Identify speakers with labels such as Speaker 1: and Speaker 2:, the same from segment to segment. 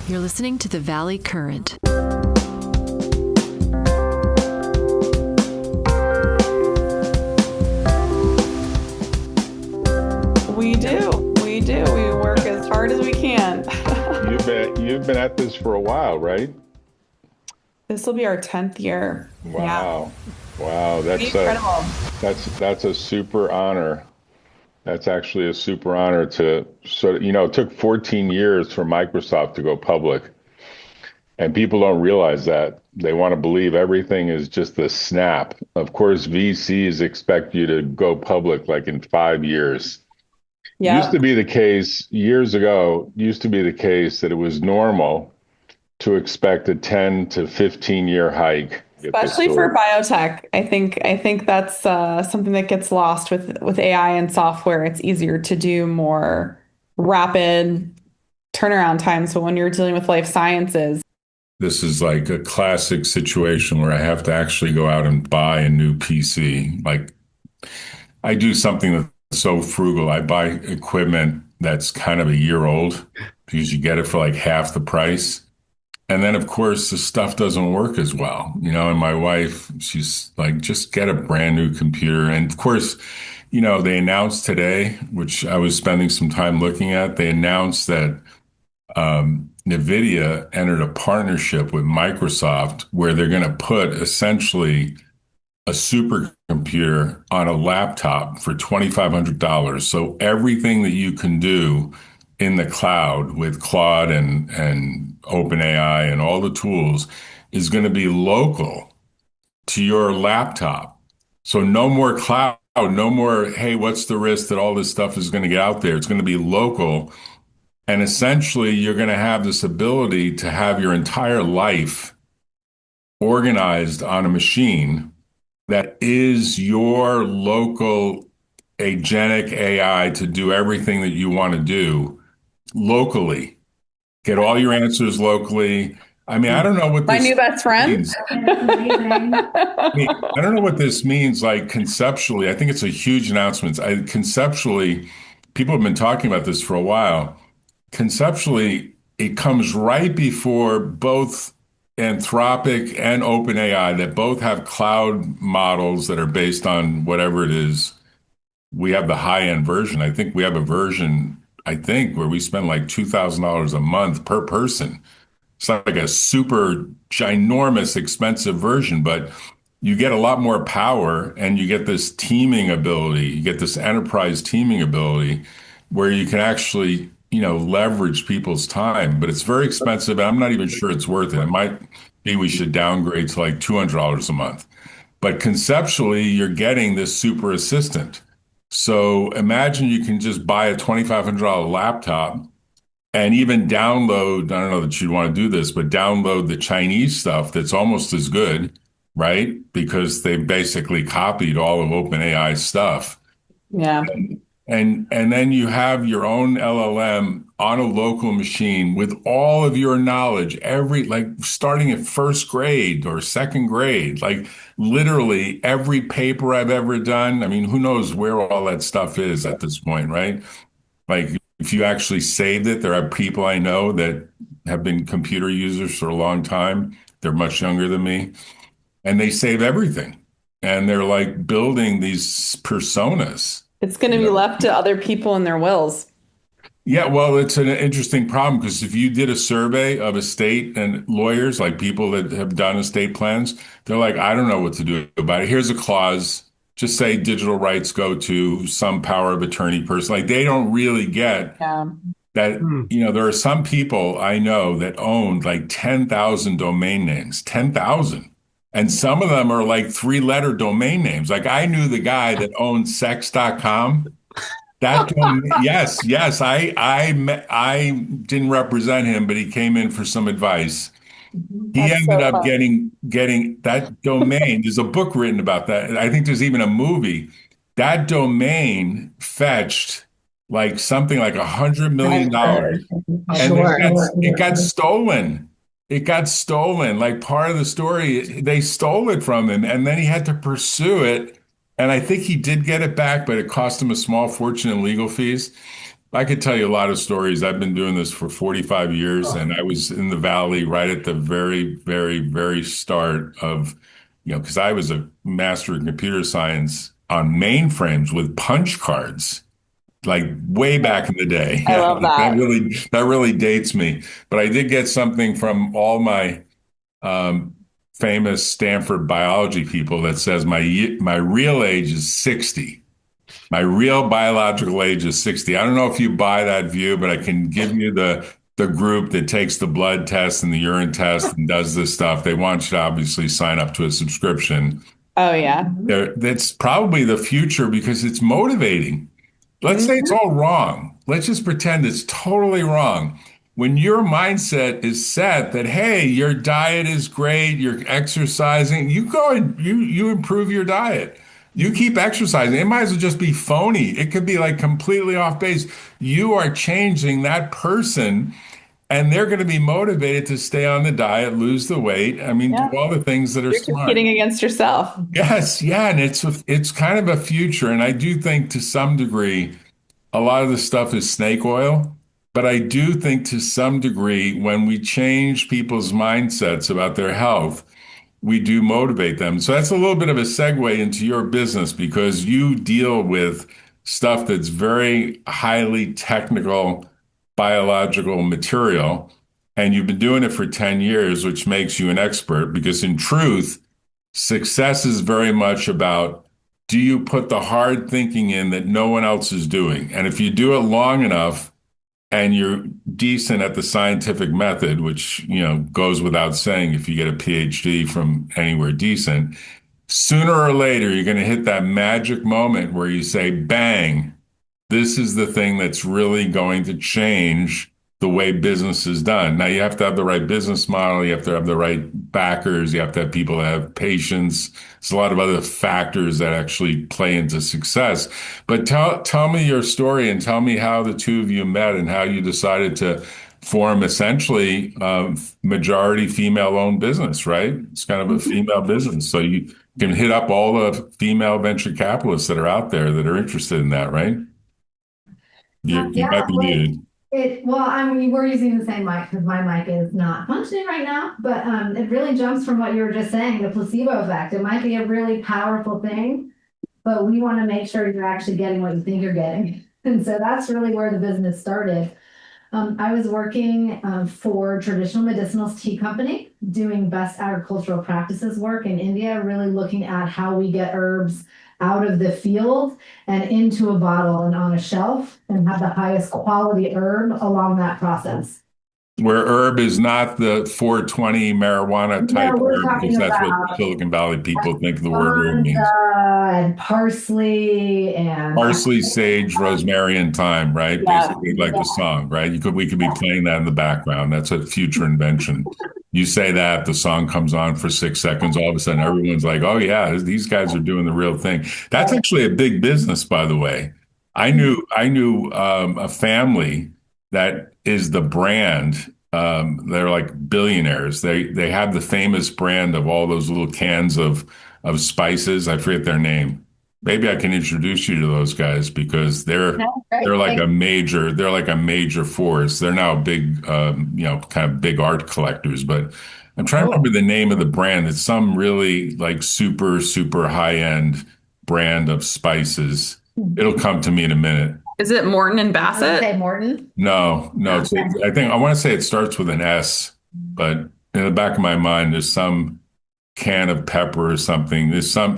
Speaker 1: You're listening to the Valley Current.
Speaker 2: We do. We work as hard as we can.
Speaker 3: You've been at this for a while, right?
Speaker 2: This will be our 10th year.
Speaker 3: Wow.
Speaker 2: Yeah.
Speaker 3: Wow.
Speaker 2: Incredible.
Speaker 3: That's a super honor. That's actually a super honor to it took 14 years for Microsoft to go public. And people don't realize that. They want to believe everything is just the snap. Of course, VCs expect you to go public like in 5 years.
Speaker 2: Yeah.
Speaker 3: Used to be the case years ago, that it was normal to expect a 10 to 15 year hike.
Speaker 2: Especially for biotech. I think that's something that gets lost with AI and software. It's easier to do more rapid turnaround times. But when you're dealing with life sciences,
Speaker 4: this is like a classic situation where I have to actually go out and buy a new PC. Like I do something that's so frugal. I buy equipment that's kind of a year old because you get it for like half the price. And then, of course, the stuff doesn't work as well, and my wife, she's like, just get a brand new computer. And of course, they announced today, which I was spending some time looking at, they announced that NVIDIA entered a partnership with Microsoft where they're going to put essentially a supercomputer on a laptop for $2,500. So everything that you can do in the cloud with Claude and OpenAI and all the tools is going to be local to your laptop. So no more cloud, no more, hey, what's the risk that all this stuff is going to get out there? It's going to be local. And essentially, you're going to have this ability to have your entire life organized on a machine that is your local agentic AI to do everything that you want to do locally. Get all your answers locally. I mean, I don't know what
Speaker 2: my new best friend
Speaker 4: means. I don't know what this means, like conceptually. I think it's a huge announcement. Conceptually, people have been talking about this for a while. Conceptually, it comes right before both Anthropic and OpenAI that both have cloud models that are based on whatever it is. We have the high-end version. I think we have a version, where we spend like $2,000 a month per person. It's not like a super ginormous expensive version, but you get a lot more power and you get this teaming ability. You get this enterprise teaming ability where you can actually, leverage people's time, but it's very expensive. And I'm not even sure it's worth it. It might be we should downgrade to like $200 a month. But conceptually, you're getting this super assistant. So imagine you can just buy a $2,500 laptop and even download, I don't know that you'd want to do this, but download the Chinese stuff that's almost as good, right? Because they basically copied all of OpenAI's stuff.
Speaker 2: Yeah.
Speaker 4: And then you have your own LLM on a local machine with all of your knowledge, starting at first grade or second grade, like literally every paper I've ever done. I mean, who knows where all that stuff is at this point, right? Like if you actually saved it, there are people I know that have been computer users for a long time. They're much younger than me, and they save everything. And they're like building these personas.
Speaker 2: It's going to be left to other people in their wills.
Speaker 4: Yeah, well, it's an interesting problem because if you did a survey of estate and lawyers, like people that have done estate plans, they're like, I don't know what to do about it. Here's a clause. Just say digital rights go to some power of attorney person. Like they don't really get that, there are some people I know that own like 10,000 domain names, 10,000. And some of them are like 3-letter domain names. Like I knew the guy that owned sex.com. Yes. I didn't represent him, but he came in for some advice. He ended up getting that domain. There's a book written about that. I think there's even a movie. That domain fetched like something like $100 million. And it got stolen. It got stolen. Like part of the story, they stole it from him, and then he had to pursue it. And I think he did get it back, but it cost him a small fortune in legal fees. I could tell you a lot of stories. I've been doing this for 45 years, and I was in the Valley right at the very, very, very start of, because I was a master in computer science on mainframes with punch cards, like way back in the day.
Speaker 2: I
Speaker 4: Yeah,
Speaker 2: love that.
Speaker 4: that really dates me. But I did get something from all my um, famous Stanford biology people that says my real age is 60. My real biological age is 60. I don't know if you buy that view, but I can give you the group that takes the blood test and the urine test and does this stuff. They want you to obviously sign up to a subscription.
Speaker 2: Oh yeah.
Speaker 4: That's probably the future because it's motivating. Let's say it's
Speaker 2: Mhm.
Speaker 4: all wrong. Let's just pretend it's totally wrong. When your mindset is set that, hey, your diet is great, you're exercising, you go and you improve your diet. You keep exercising. It might as well just be phony. It could be like completely off base. You are changing that person, and they're going to be motivated to stay on the diet, lose the weight. I mean, do
Speaker 2: Yeah.
Speaker 4: all the things that are
Speaker 2: You're
Speaker 4: smart.
Speaker 2: competing against yourself.
Speaker 4: Yes, yeah, and it's kind of a future, and I do think to some degree a lot of the stuff is snake oil, but I do think to some degree when we change people's mindsets about their health, we do motivate them. So that's a little bit of a segue into your business because you deal with stuff that's very highly technical biological material, and you've been doing it for 10 years, which makes you an expert because in truth, success is very much about do you put the hard thinking in that no one else is doing? And if you do it long enough and you're decent at the scientific method, which, goes without saying if you get a PhD from anywhere decent, sooner or later you're going to hit that magic moment where you say, bang, this is the thing that's really going to change the way business is done. Now, you have to have the right business model, you have to have the right backers, you have to have people that have patience. There's a lot of other factors that actually play into success. But tell me your story and tell me how the two of you met and how you decided to form essentially majority female-owned business, right? It's kind of a female business. So you can hit up all the female venture capitalists that are out there that are interested in that, right? You
Speaker 5: Yeah,
Speaker 4: might be
Speaker 5: well,
Speaker 4: muted.
Speaker 5: I mean, we're using the same mic because my mic is not functioning right now, but it really jumps from what you were just saying, the placebo effect. It might be a really powerful thing, but we want to make sure you're actually getting what you think you're getting. And so that's really where the business started. I was working for traditional medicinals tea company, doing best agricultural practices work in India, really looking at how we get herbs out of the field and into a bottle and on a shelf and have the highest quality herb along that process.
Speaker 4: Where herb is not the 420 marijuana type
Speaker 5: No, we're
Speaker 4: herb, because
Speaker 5: talking
Speaker 4: that's what
Speaker 5: about
Speaker 4: Silicon Valley people think the word herb means.
Speaker 5: and parsley and
Speaker 4: Parsley, sage, rosemary, and thyme, right?
Speaker 2: Yeah.
Speaker 4: Basically like
Speaker 5: yeah,
Speaker 4: the song, right? We could be playing that in the background. That's a future invention. You say that, the song comes on for 6 seconds, all of a sudden everyone's like, oh yeah, these guys are doing the real thing. That's actually a big business, by the way. I knew a family that is the brand. They're like billionaires. They have the famous brand of all those little cans of spices. I forget their name. Maybe I can introduce you to those guys because they're
Speaker 5: no, great.
Speaker 4: they're like a major force. They're now big, kind of big art collectors. But I'm trying to remember the name of the brand. It's some really like super, super high end brand of spices. It'll come to me in a minute.
Speaker 2: Is it Morton and
Speaker 5: I would
Speaker 2: Bassett?
Speaker 5: say Morton.
Speaker 4: No, no.
Speaker 5: Okay.
Speaker 4: I think I want to say it starts with an S, but in the back of my mind, there's some can of pepper or something. There's some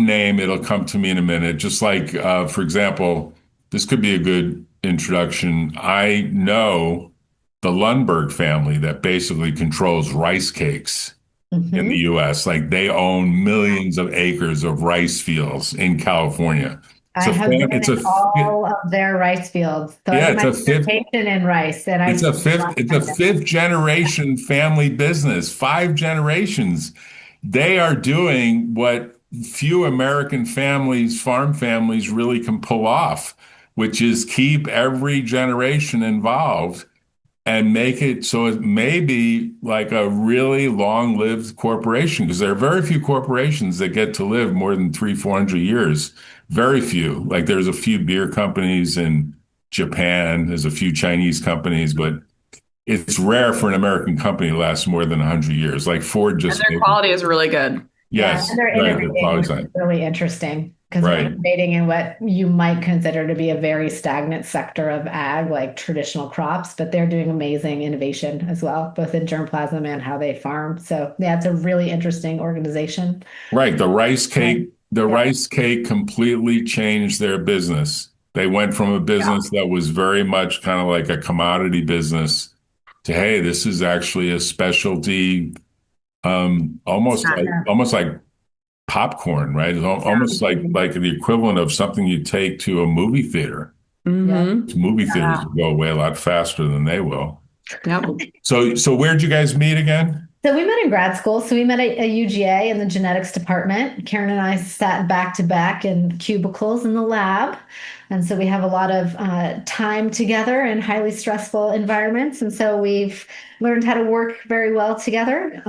Speaker 4: name. It'll come to me in a minute. Just like, for example, this could be a good introduction. I know the Lundberg family that basically controls rice cakes in the
Speaker 5: Mhm.
Speaker 4: U.S. Like they own millions of acres of rice fields in California.
Speaker 5: I have been
Speaker 4: It's
Speaker 5: in
Speaker 4: a
Speaker 5: all of their rice fields. So I
Speaker 4: yeah,
Speaker 5: did my dissertation in rice, and I
Speaker 4: it's a fifth generation family business, 5 generations. They are doing what few American families, farm families really can pull off, which is keep every generation involved and make it so it may be like a really long-lived corporation because there are very few corporations that get to live more than 300, 400 years. Very few. Like there's a few beer companies in Japan. There's a few Chinese companies, but it's rare for an American company to last more than 100 years. Like Ford
Speaker 2: And
Speaker 4: just
Speaker 2: their
Speaker 4: made,
Speaker 2: quality is really good.
Speaker 5: Yeah,
Speaker 4: yes,
Speaker 5: and they're
Speaker 4: right, the
Speaker 5: innovating,
Speaker 4: quality
Speaker 5: which is
Speaker 4: side.
Speaker 5: really interesting because they're
Speaker 4: Right.
Speaker 5: innovating in what you might consider to be a very stagnant sector of ag, like traditional crops, but they're doing amazing innovation as well, both in germplasm and how they farm. So yeah, it's a really interesting organization.
Speaker 4: Right. The
Speaker 5: Yeah.
Speaker 4: rice cake completely changed their business. They went from a business that was very much kind of like a commodity business to, hey, this is actually a specialty,
Speaker 2: Yeah.
Speaker 4: almost like popcorn, right? It's almost like the equivalent of something you take to a movie theater.
Speaker 5: Yeah.
Speaker 4: Movie
Speaker 2: Yeah.
Speaker 4: theaters will go away a lot faster than they will.
Speaker 2: Yep.
Speaker 4: So where'd you guys meet again?
Speaker 5: So we met in grad school. So we met at UGA in the genetics department. Karen and I sat back to back in cubicles in the lab. And so we have a lot of time together in highly stressful environments. And so we've learned how to work very well together.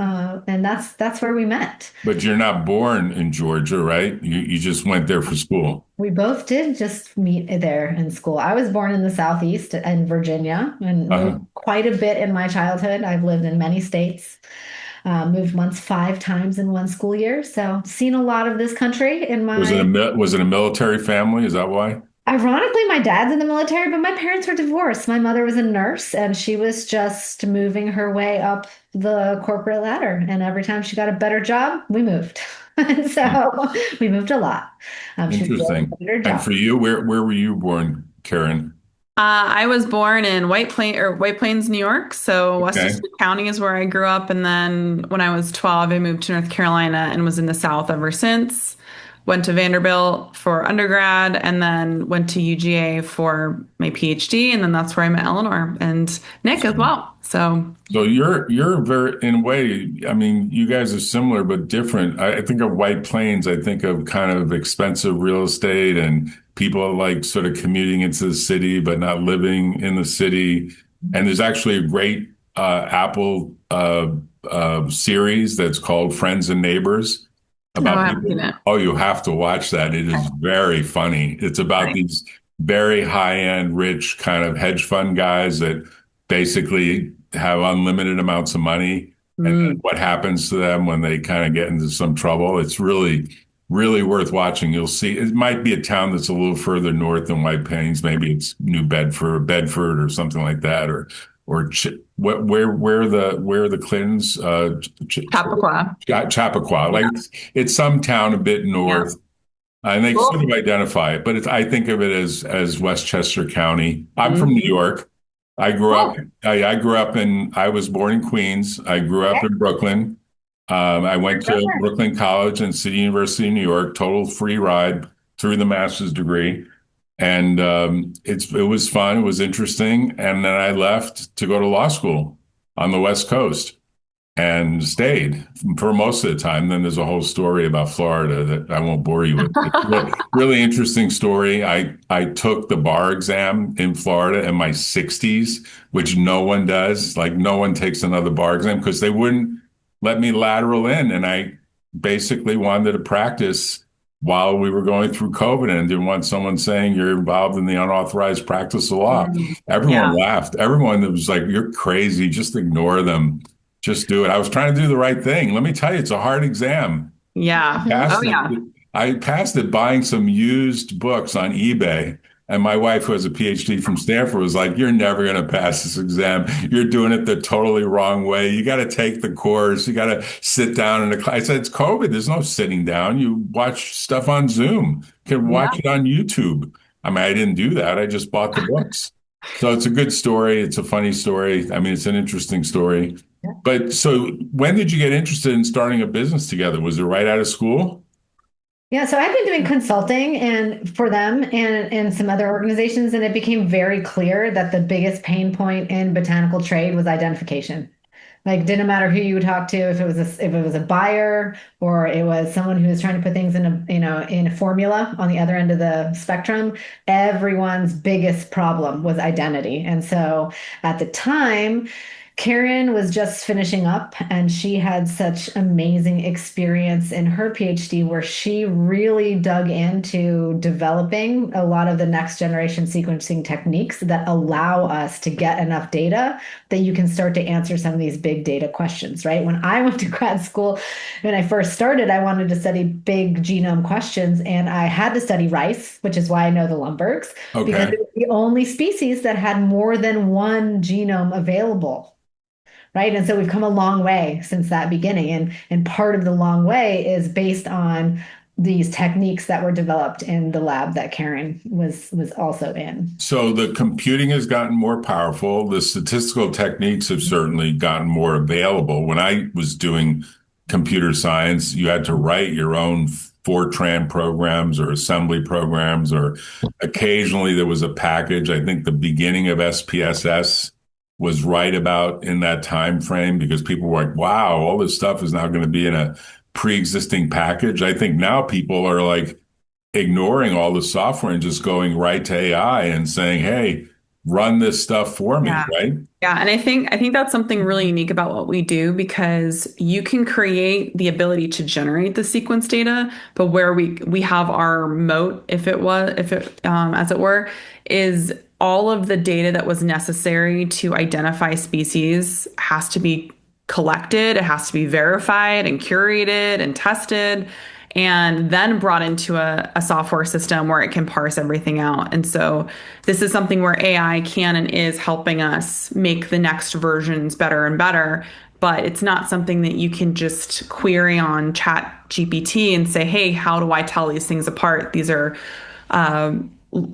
Speaker 5: And that's where we met.
Speaker 4: But you're not born in Georgia, right? You just went there for school.
Speaker 5: We both did just meet there in school. I was born in the Southeast in Virginia and moved
Speaker 4: Uh-huh.
Speaker 5: quite a bit in my childhood. I've lived in many states. Moved once 5 times in one school year. So seen a lot of this country in my.
Speaker 4: Was it a military family? Is that why?
Speaker 5: Ironically, my dad's in the military, but my parents were divorced. My mother was a nurse and she was just moving her way up the corporate ladder. And every time she got a better job, we moved. And so we moved a lot. She was doing
Speaker 4: Interesting.
Speaker 5: a better
Speaker 4: And
Speaker 5: job.
Speaker 4: for you, where were you born, Karen?
Speaker 2: I was born in White Plains, New York. So
Speaker 4: Okay.
Speaker 2: Westchester County is where I grew up. And then when I was 12, I moved to North Carolina and was in the South ever since. Went to Vanderbilt for undergrad and then went to UGA for my PhD. And then that's where I met Eleanor and Nick as well. So
Speaker 4: So you're very in a way, I mean, you guys are similar but different. I think of White Plains, I think of kind of expensive real estate and people like sort of commuting into the city but not living in the city. And there's actually a great Apple series that's called Friends and Neighbors
Speaker 2: no,
Speaker 4: about
Speaker 2: I haven't
Speaker 4: people.
Speaker 2: seen it.
Speaker 4: Oh, you have to watch that. It is very funny. It's about
Speaker 2: Right.
Speaker 4: these very high-end, rich kind of hedge fund guys that basically have unlimited amounts of money. And then
Speaker 2: Mm.
Speaker 4: what happens to them when they kind of get into some trouble. It's really, really worth watching. You'll see it might be a town that's a little further north than White Plains. Maybe it's New Bedford or something like that, where are the Clintons?
Speaker 2: Chappaqua.
Speaker 4: Chappaqua. Like it's some town a bit
Speaker 2: Yeah.
Speaker 4: north. And they sort
Speaker 2: Cool.
Speaker 4: of identify it, but I think of it as Westchester County. I'm from New
Speaker 2: Mhm.
Speaker 4: York. I grew up.
Speaker 2: Cool.
Speaker 4: I was born in Queens. I grew up in Brooklyn. I went to Brooklyn College and City University of New York. Total free ride through the master's degree, and it was fun. It was interesting. And then I left to go to law school on the West Coast and stayed for most of the time. Then there's a whole story about Florida that I won't bore you with. It's really, really interesting story. I took the bar exam in Florida in my 60s, which no one does. Like no one takes another bar exam because they wouldn't let me lateral in. And I basically wanted to practice while we were going through COVID and didn't want someone saying you're involved in the unauthorized practice of law. Everyone
Speaker 2: Yeah.
Speaker 4: laughed. Everyone was like, you're crazy. Just ignore them. Just do it. I was trying to do the right thing. Let me tell you, it's a hard exam.
Speaker 2: Yeah.
Speaker 4: Passed
Speaker 2: Oh, yeah.
Speaker 4: it. I passed it buying some used books on eBay. And my wife, who has a PhD from Stanford, was like, you're never going to pass this exam. You're doing it the totally wrong way. You got to take the course. You got to sit down in a class. I said, it's COVID. There's no sitting down. You watch stuff on Zoom. You can
Speaker 2: Yeah.
Speaker 4: watch it on YouTube. I mean, I didn't do that. I just bought the books. So it's a good story. It's a funny story. I mean, it's an interesting story. But so when did you get interested in starting a business together? Was it right out of school?
Speaker 5: Yeah, so I've been doing consulting and for them and some other organizations, and it became very clear that the biggest pain point in botanical trade was identification. Like, didn't matter who you would talk to, if it was a buyer or it was someone who was trying to put things in a formula on the other end of the spectrum. Everyone's biggest problem was identity, and so at the time, Kerin was just finishing up, and she had such amazing experience in her PhD where she really dug into developing a lot of the next generation sequencing techniques that allow us to get enough data that you can start to answer some of these big data questions, right? When I went to grad school, when I first started, I wanted to study big genome questions, and I had to study rice, which is why I know the Lumbergs, because
Speaker 4: Okay.
Speaker 5: it was the only species that had more than one genome available. Right. And so we've come a long way since that beginning. And part of the long way is based on these techniques that were developed in the lab that Kerin was also in.
Speaker 4: So the computing has gotten more powerful. The statistical techniques have certainly gotten more available. When I was doing computer science, you had to write your own Fortran programs or assembly programs, or occasionally there was a package. I think the beginning of SPSS was right about in that time frame because people were like, wow, all this stuff is now going to be in a pre-existing package. I think now people are like, ignoring all the software and just going right to AI and saying, "Hey, run this stuff for me,"
Speaker 2: Yeah.
Speaker 4: right?
Speaker 2: Yeah, and I think that's something really unique about what we do because you can create the ability to generate the sequence data, but where we have our moat, if it as it were, is all of the data that was necessary to identify species has to be collected, it has to be verified and curated and tested, and then brought into a software system where it can parse everything out. And so this is something where AI can and is helping us make the next versions better and better. But it's not something that you can just query on Chat GPT and say, hey, how do I tell these things apart? These are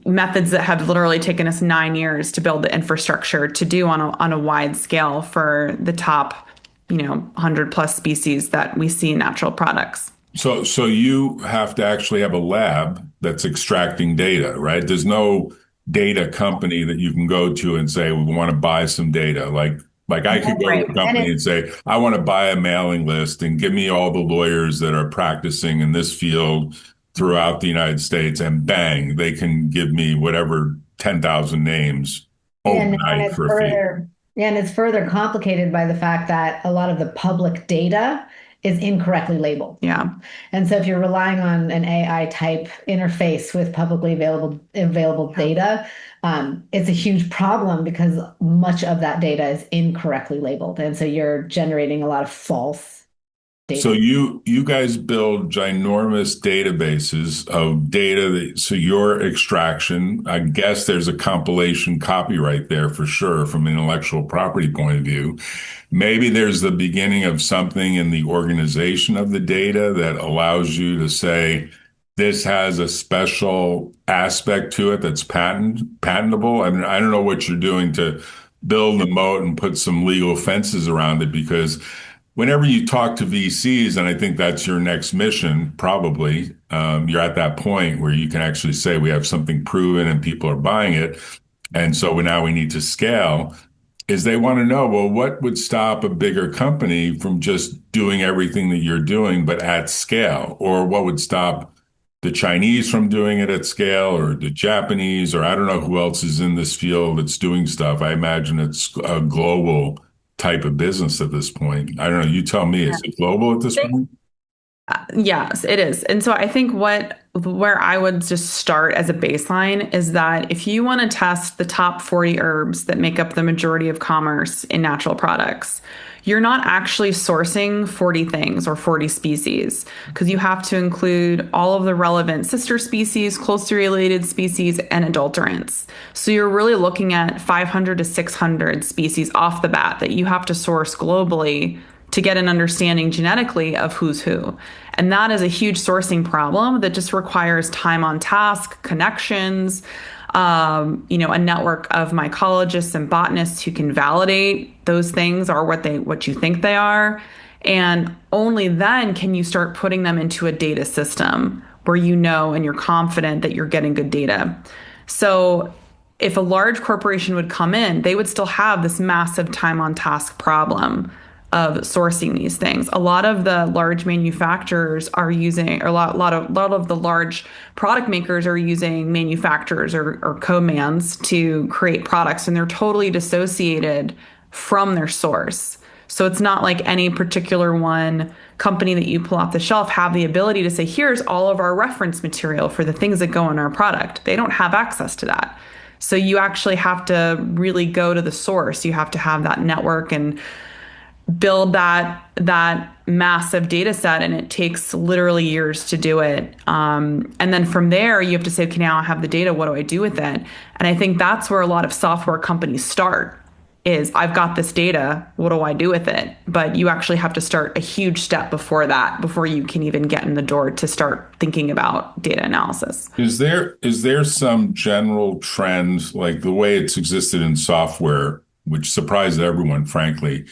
Speaker 2: methods that have literally taken us 9 years to build the infrastructure to do on a wide scale for the top, 100 plus species that we see in natural products.
Speaker 4: So you have to actually have a lab that's extracting data, right? There's no data company that you can go to and say, we want to buy some data. Like I could go to
Speaker 2: Right.
Speaker 4: a company and say, I want to buy a mailing list and give me all the lawyers that are practicing in this field throughout the United States, and bang, they can give me whatever 10,000 names
Speaker 5: And
Speaker 4: overnight
Speaker 5: it's
Speaker 4: for a fee.
Speaker 5: further complicated by the fact that a lot of the public data is incorrectly labeled.
Speaker 2: Yeah.
Speaker 5: And so if you're relying on an AI type interface with publicly available data, it's a huge problem because much of that data is incorrectly labeled. And so you're generating a lot of false
Speaker 4: So
Speaker 5: data.
Speaker 4: you guys build ginormous databases of data so your extraction, I guess there's a compilation copyright there for sure from an intellectual property point of view. Maybe there's the beginning of something in the organization of the data that allows you to say this has a special aspect to it that's patentable. I mean, I don't know what you're doing to build the moat and put some legal fences around it because whenever you talk to VCs, and I think that's your next mission, probably, you're at that point where you can actually say we have something proven and people are buying it. And so now we need to scale, is they want to know, well, what would stop a bigger company from just doing everything that you're doing, but at scale? Or what would stop the Chinese from doing it at scale, or the Japanese, or I don't know who else is in this field that's doing stuff. I imagine it's a global type of business at this point. I don't know. You tell me, is it global at this point?
Speaker 2: Yes, it is. And so I think where I would just start as a baseline is that if you want to test the top 40 herbs that make up the majority of commerce in natural products, you're not actually sourcing 40 things or 40 species because you have to include all of the relevant sister species, closely related species, and adulterants. So you're really looking at 500 to 600 species off the bat that you have to source globally to get an understanding genetically of who's who. And that is a huge sourcing problem that just requires time on task, connections, a network of mycologists and botanists who can validate those things are what you think they are. And only then can you start putting them into a data system where you know and you're confident that you're getting good data. So if a large corporation would come in, they would still have this massive time on task problem of sourcing these things. A lot of the large manufacturers are using, or a lot of the large product makers are using manufacturers or co-mans to create products, and they're totally dissociated from their source. So it's not like any particular one company that you pull off the shelf have the ability to say, here's all of our reference material for the things that go in our product. They don't have access to that. So you actually have to really go to the source. You have to have that network and build that massive data set, and it takes literally years to do it. And then from there, you have to say, okay, now I have the data. What do I do with it? And I think that's where a lot of software companies start is I've got this data. What do I do with it? But you actually have to start a huge step before that, before you can even get in the door to start thinking about data analysis.
Speaker 4: Is there some general trend, like the way it's existed in software, which surprised everyone, frankly,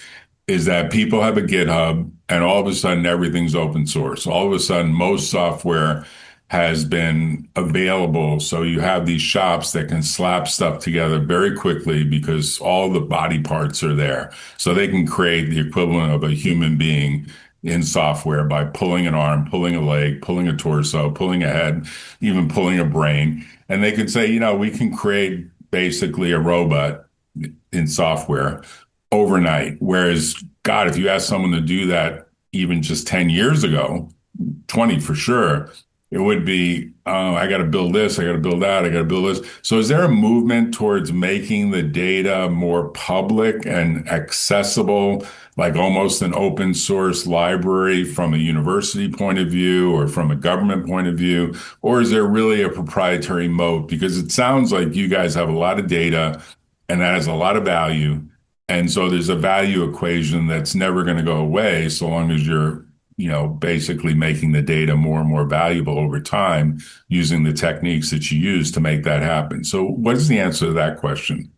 Speaker 4: is that people have a GitHub and all of a sudden everything's open source. All of a sudden, most software has been available. So you have these shops that can slap stuff together very quickly because all the body parts are there. So they can create the equivalent of a human being in software by pulling an arm, pulling a leg, pulling a torso, pulling a head, even pulling a brain. And they could say, we can create basically a robot in software overnight. Whereas, God, if you ask someone to do that even just 10 years ago, 20 for sure, it would be, I got to build this, I got to build that, I got to build this. So is there a movement towards making the data more public and accessible, like almost an open source library from a university point of view or from a government point of view? Or is there really a proprietary moat? Because it sounds like you guys have a lot of data and that has a lot of value. And so there's a value equation that's never going to go away so long as you're basically making the data more and more valuable over time using the techniques that you use to make that happen. So what is the answer to that question?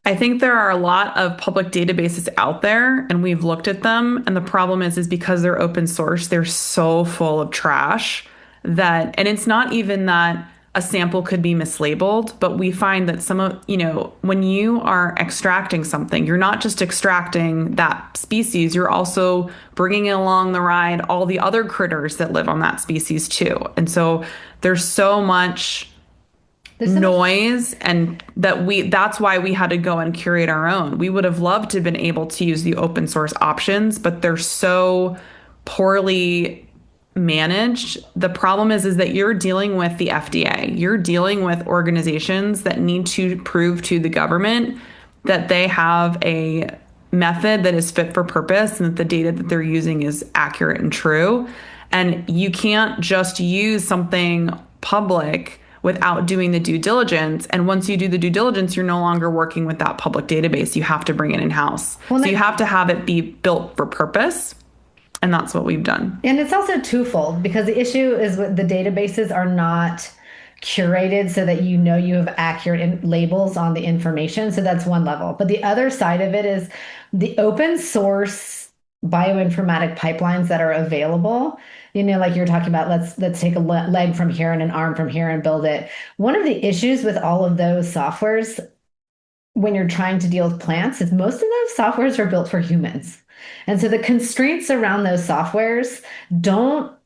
Speaker 2: I think there are a lot of public databases out there, and we've looked at them. And the problem is because they're open source, they're so full of trash and it's not even that a sample could be mislabeled, but we find that when you are extracting something, you're not just extracting that species, you're also bringing along the ride all the other critters that live on that species too. And so there's so much noise, and that's why we had to go and curate our own. We would have loved to have been able to use the open source options, but they're so poorly managed. The problem is that you're dealing with the FDA. You're dealing with organizations that need to prove to the government that they have a method that is fit for purpose and that the data that they're using is accurate and true. And you can't just use something public without doing the due diligence. And once you do the due diligence, you're no longer working with that public database. You have to bring it in-house. So you have to have it be built for purpose. And that's what we've done.
Speaker 5: And it's also twofold because the issue is the databases are not curated so that you have accurate labels on the information. So that's one level. But the other side of it is the open source bioinformatic pipelines that are available. Like you're talking about, let's take a leg from here and an arm from here and build it. One of the issues with all of those softwares when you're trying to deal with plants is most of those softwares are built for humans. And so the constraints around those softwares don't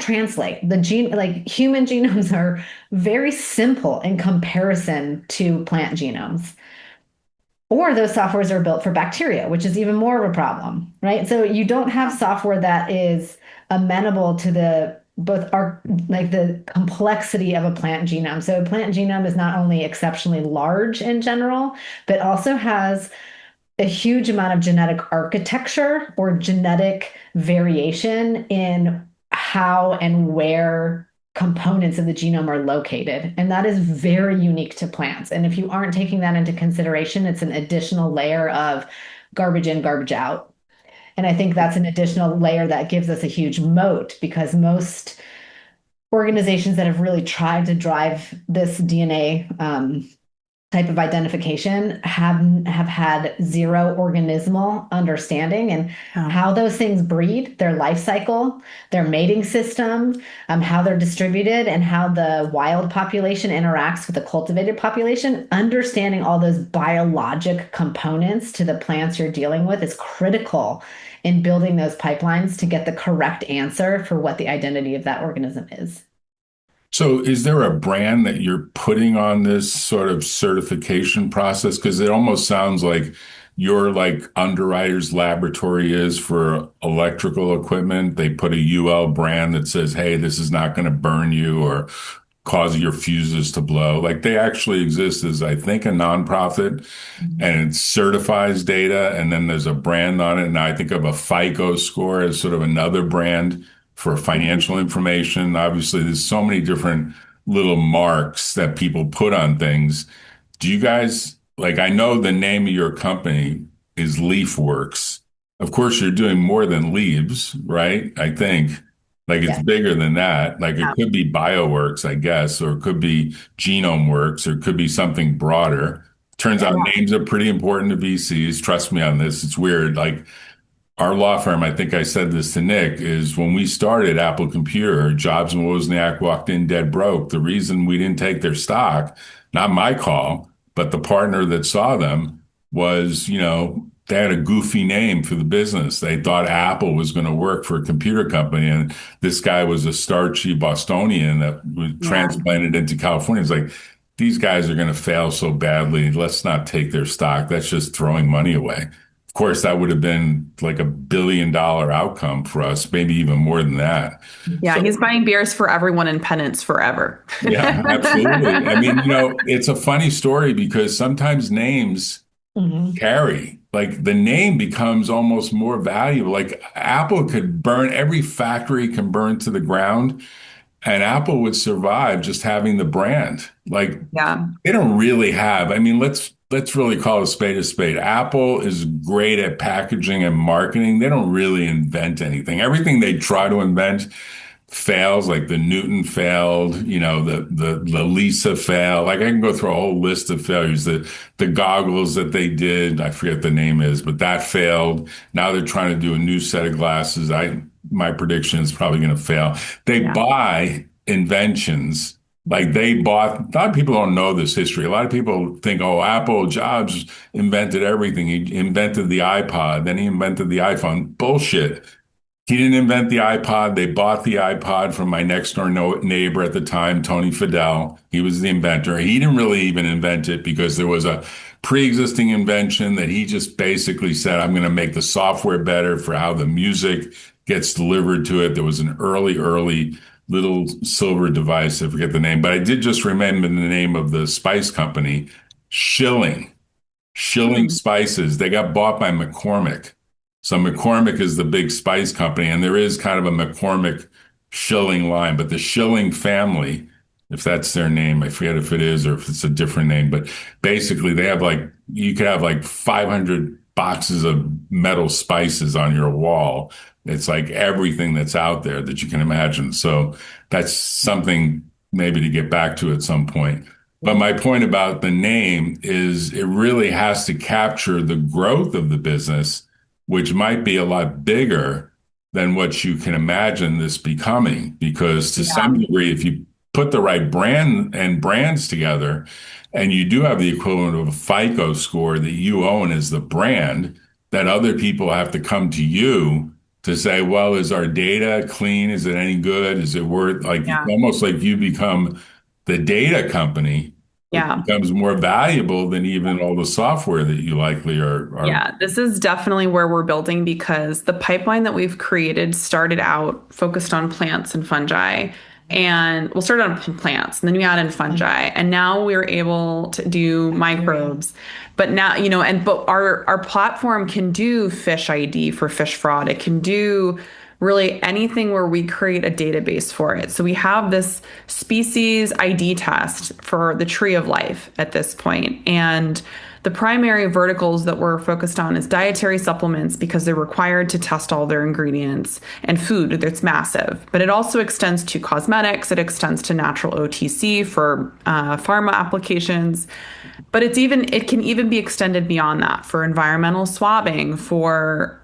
Speaker 5: translate. Human genomes are very simple in comparison to plant genomes. Or those softwares are built for bacteria, which is even more of a problem, right? So you don't have software that is amenable to the complexity of a plant genome. So a plant genome is not only exceptionally large in general, but also has a huge amount of genetic architecture or genetic variation in how and where components of the genome are located. And that is very unique to plants. And if you aren't taking that into consideration, it's an additional layer of garbage in, garbage out. And I think that's an additional layer that gives us a huge moat because most organizations that have really tried to drive this DNA type of identification have had zero organismal understanding and how those things breed, their life cycle, their mating system, how they're distributed, and how the wild population interacts with the cultivated population. Understanding all those biologic components to the plants you're dealing with is critical in building those pipelines to get the correct answer for what the identity of that organism is.
Speaker 4: So is there a brand that you're putting on this sort of certification process? Because it almost sounds like your like underwriter's laboratory is for electrical equipment. They put a UL brand that says, hey, this is not going to burn you or cause your fuses to blow. Like they actually exist as, I think, a nonprofit and it certifies data. And then there's a brand on it. And I think of a FICO score as sort of another brand for financial information. Obviously, there's so many different little marks that people put on things. Do you guys like, I know the name of your company is LeafWorks. Of course, you're doing more than leaves, right? I think like it's
Speaker 5: Yeah.
Speaker 4: bigger than that. Like it
Speaker 2: Yeah.
Speaker 4: could be BioWorks, I guess, or it could be Genome Works, or it could be something broader. Turns out
Speaker 5: Yeah.
Speaker 4: names are pretty important to VCs. Trust me on this. It's weird. Like our law firm, I think I said this to Nick, is when we started Apple Computer, Jobs and Wozniak walked in dead broke. The reason we didn't take their stock, not my call, but the partner that saw them was, they had a goofy name for the business. They thought Apple was going to work for a computer company. And this guy was a starchy Bostonian that was
Speaker 2: Yeah.
Speaker 4: transplanted into California. It's like, these guys are going to fail so badly. Let's not take their stock. That's just throwing money away. Of course, that would have been like $1 billion outcome for us, maybe even more than that.
Speaker 2: Yeah,
Speaker 4: So,
Speaker 2: he's buying beers for everyone in penance forever.
Speaker 4: yeah, absolutely. I mean, it's a funny story because sometimes names carry. Like the name becomes almost more valuable. Like Apple could burn, every factory can burn to the ground, and Apple would survive just having the brand. Like
Speaker 2: Yeah.
Speaker 4: they don't really have. I mean, let's really call a spade a spade. Apple is great at packaging and marketing. They don't really invent anything. Everything they try to invent fails, like the Newton failed, the Lisa failed. Like I can go through a whole list of failures. The goggles that they did, I forget the name is, but that failed. Now they're trying to do a new set of glasses. My prediction is probably going to fail. They
Speaker 2: Yeah.
Speaker 4: buy inventions. Like they bought, a lot of people don't know this history. A lot of people think, oh, Apple, Jobs invented everything. He invented the iPod, then he invented the iPhone. Bullshit. He didn't invent the iPod. They bought the iPod from my next door neighbor at the time, Tony Fidel. He was the inventor. He didn't really even invent it because there was a pre-existing invention that he just basically said, I'm going to make the software better for how the music gets delivered to it. There was an early little silver device. I forget the name, but I did just remember the name of the spice company, Schilling. Schilling Spices. They got bought by McCormick. So McCormick is the big spice company, and there is kind of a McCormick Schilling line, but the Schilling family, if that's their name, I forget if it is or if it's a different name, but basically they have you could have like 500 boxes of metal spices on your wall. It's like everything that's out there that you can imagine. So that's something maybe to get back to at some point. But my point about the name is it really has to capture the growth of the business, which might be a lot bigger than what you can imagine this becoming. Because to some degree, if you put the right brand and brands together, and you do have the equivalent of a FICO score that you own as the brand, that other people have to come to you to say, well, is our data clean? Is it any good? Is it worth
Speaker 2: Yeah.
Speaker 4: almost like you become the data company, which
Speaker 2: Yeah.
Speaker 4: becomes more valuable than even all the software that you likely are.
Speaker 2: Yeah, this is definitely where we're building because the pipeline that we've created started out focused on plants and fungi. And we'll start on plants and then we add in fungi. And now we're able to do microbes. But now, but our platform can do fish ID for fish fraud. It can do really anything where we create a database for it. So we have this species ID test for the tree of life at this point. And the primary verticals that we're focused on is dietary supplements because they're required to test all their ingredients, and food that's massive. But it also extends to cosmetics. It extends to natural OTC for pharma applications. But it can even be extended beyond that for environmental swabbing, for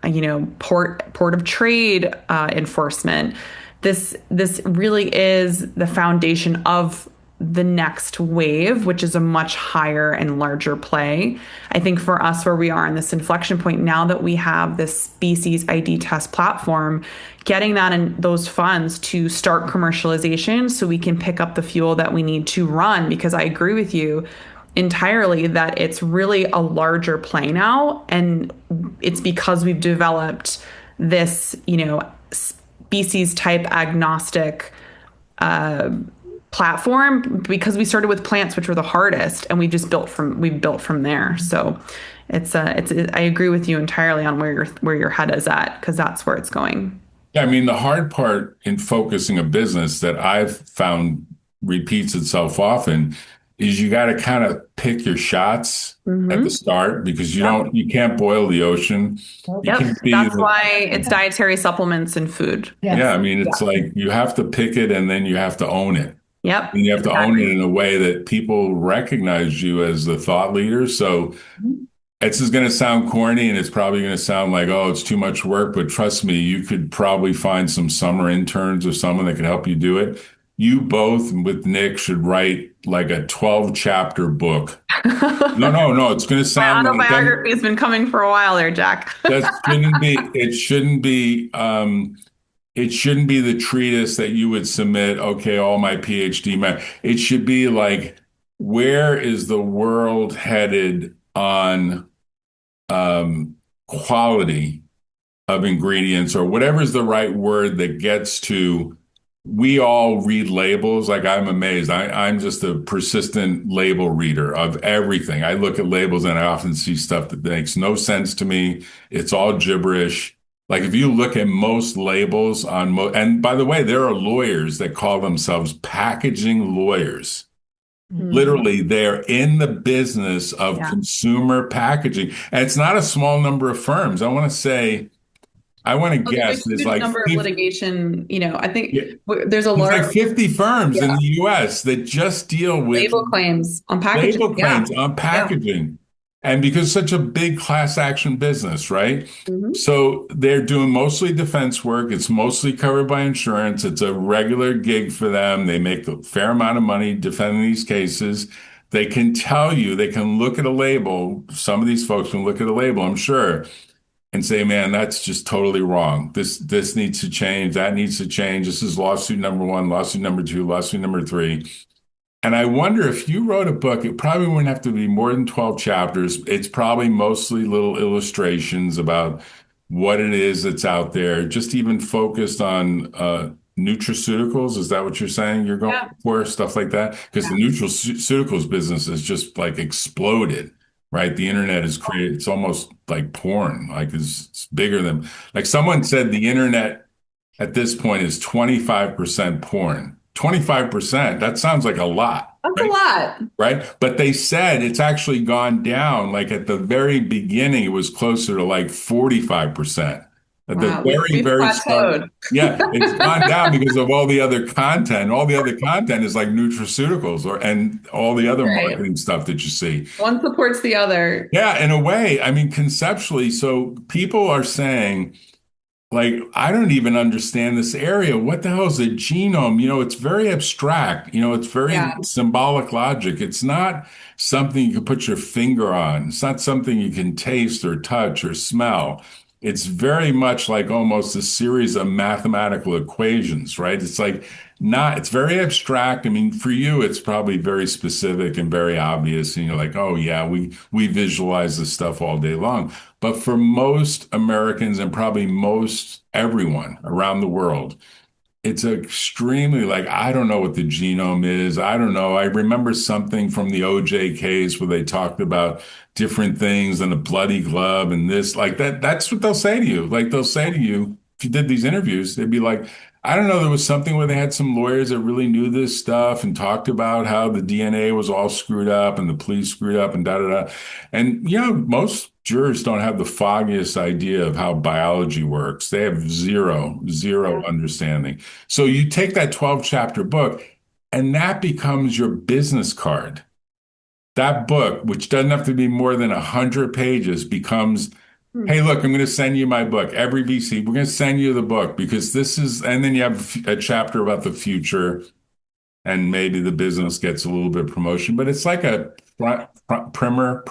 Speaker 2: port of trade enforcement. This really is the foundation of the next wave, which is a much higher and larger play. I think for us, where we are in this inflection point, now that we have this species ID test platform, getting that and those funds to start commercialization so we can pick up the fuel that we need to run, because I agree with you entirely that it's really a larger play now. And it's because we've developed this, species type agnostic platform, because we started with plants, which were the hardest, and we've built from there. So I agree with you entirely on where your head is at, because that's where it's going.
Speaker 4: Yeah, I mean, the hard part in focusing a business that I've found repeats itself often is you got to kind of pick your shots at the start, because you can't boil the ocean.
Speaker 2: That's why it's dietary supplements and food.
Speaker 4: Yeah, I mean, it's like you have to pick it and then you have to own it.
Speaker 2: Yep.
Speaker 4: And you have to own it in a way that people recognize you as the thought leader. So it's just going to sound corny, and it's probably going to sound like, oh, it's too much work. But trust me, you could probably find some summer interns or someone that can help you do it. You both with Nick should write like a 12-chapter book. No. It's going to sound
Speaker 2: My autobiography has been coming for a while there, Jack.
Speaker 4: It shouldn't be the treatise that you would submit. Okay, all my PhD. It should be like, where is the world headed on quality of ingredients, or whatever is the right word that gets to. We all read labels. Like, I'm amazed. I'm just a persistent label reader of everything. I look at labels and I often see stuff that makes no sense to me. It's all gibberish. Like, if you look at most labels and by the way, there are lawyers that call themselves packaging lawyers. Literally, they're in the business of consumer packaging. And it's not a small number of firms. I want to guess there's like
Speaker 2: number of litigation. I think there's like
Speaker 4: 50 firms in the U.S. that just deal with
Speaker 2: label claims on packaging. And because it's such a big class action business, right? So they're doing mostly defense work. It's mostly covered by insurance. It's a regular gig for them. They make a fair amount of money defending these cases. They can tell you, they can look at a label. Some of these folks can look at a label, I'm sure, and say, man, that's just totally wrong. This needs to change. That needs to change. This is lawsuit number 1, lawsuit number 2, lawsuit number 3. And I wonder, if you wrote a book, it probably wouldn't have to be more than 12 chapters. It's probably mostly little illustrations about what it is that's out there, just even focused on nutraceuticals. Is that what you're saying you're going for? Stuff like that? Because the nutraceuticals business has just like exploded. Right. The internet is created. It's almost like porn. Like it's bigger than, like someone said, the internet at this point is 25% porn. 25%. That sounds like a lot. That's a lot.
Speaker 4: Right. But they said it's actually gone down. Like at the very beginning, it was closer to like 45%. At the very start. Yeah, it's gone down because of all the other content. All the other content is like nutraceuticals and all the other marketing stuff that you see.
Speaker 2: One supports the other.
Speaker 4: Yeah, in a way. I mean, conceptually, so people are saying, like, I don't even understand this area. What the hell is a genome? It's very abstract. It's very symbolic logic. It's not something you can put your finger on. It's not something you can taste or touch or smell. It's very much like almost a series of mathematical equations, right? It's it's very abstract. I mean, for you, it's probably very specific and very obvious. And you're like, oh yeah, we visualize this stuff all day long. But for most Americans and probably most everyone around the world, it's extremely I don't know what the genome is. I don't know. I remember something from the OJ case where they talked about different things and a bloody glove and this, like that. That's what they'll say to you. Like they'll say to you, if you did these interviews, they'd be like, I don't know, there was something where they had some lawyers that really knew this stuff and talked about how the DNA was all screwed up and the police screwed up and da-da-da. And, most jurors don't have the foggiest idea of how biology works. They have zero understanding. So you take that 12-chapter book and that becomes your business card. That book, which doesn't have to be more than 100 pages, becomes, hey, look, I'm going to send you my book. Every VC, we're going to send you the book because this is, and then you have a chapter about the future. and maybe the business gets a little bit of promotion, but it's like a primer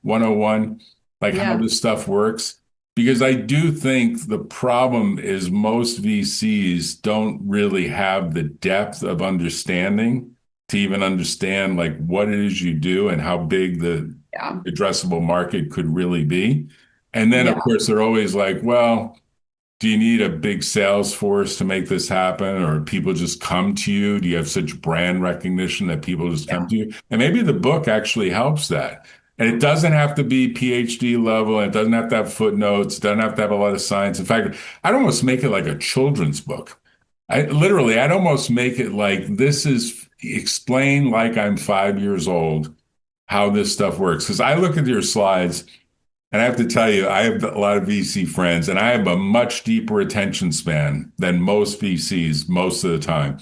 Speaker 4: 101, like how
Speaker 2: Yeah.
Speaker 4: this stuff works. Because I do think the problem is most VCs don't really have the depth of understanding to even understand like what it is you do and how big the
Speaker 2: Yeah.
Speaker 4: addressable market could really be. And then, of
Speaker 2: Yeah.
Speaker 4: course, they're always like, well, do you need a big sales force to make this happen? Or people just come to you? Do you have such brand recognition that people just come
Speaker 2: Yeah.
Speaker 4: to you? And maybe the book actually helps that. And it doesn't have to be PhD level, and it doesn't have to have footnotes, it doesn't have to have a lot of science. In fact, I'd almost make it like a children's book. I'd almost make it like this is explain like I'm 5 years old how this stuff works. Because I look at your slides and I have to tell you, I have a lot of VC friends, and I have a much deeper attention span than most VCs most of the time.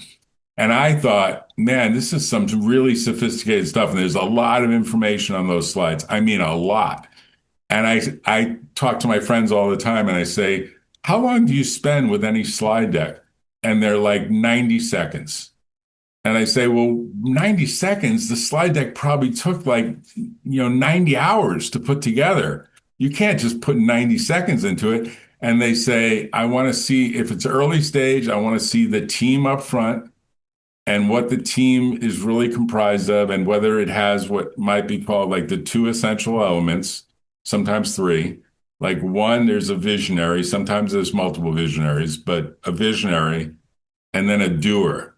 Speaker 4: And I thought, man, this is some really sophisticated stuff. And there's a lot of information on those slides. I mean, a lot. And I talk to my friends all the time and I say, how long do you spend with any slide deck? And they're like 90 seconds. And I say, well, 90 seconds, the slide deck probably took like, 90 hours to put together. You can't just put 90 seconds into it. And they say, I want to see if it's early stage, I want to see the team up front and what the team is really comprised of and whether it has what might be called like the two essential elements, sometimes three. Like one, there's a visionary, sometimes there's multiple visionaries, but a visionary and then a doer.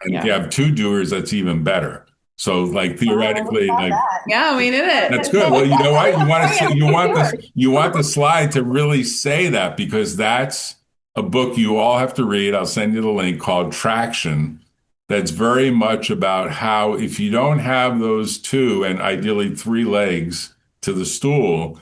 Speaker 4: And if you
Speaker 2: Yeah.
Speaker 4: have two doers, that's even better. So like theoretically, like
Speaker 2: Yeah, we did it.
Speaker 4: that's good. Well, you know what? You want to see, you want the slide to really say that because that's a book you all have to read. I'll send you the link called Traction. That's very much about how if you don't have those two and ideally three legs to the stool,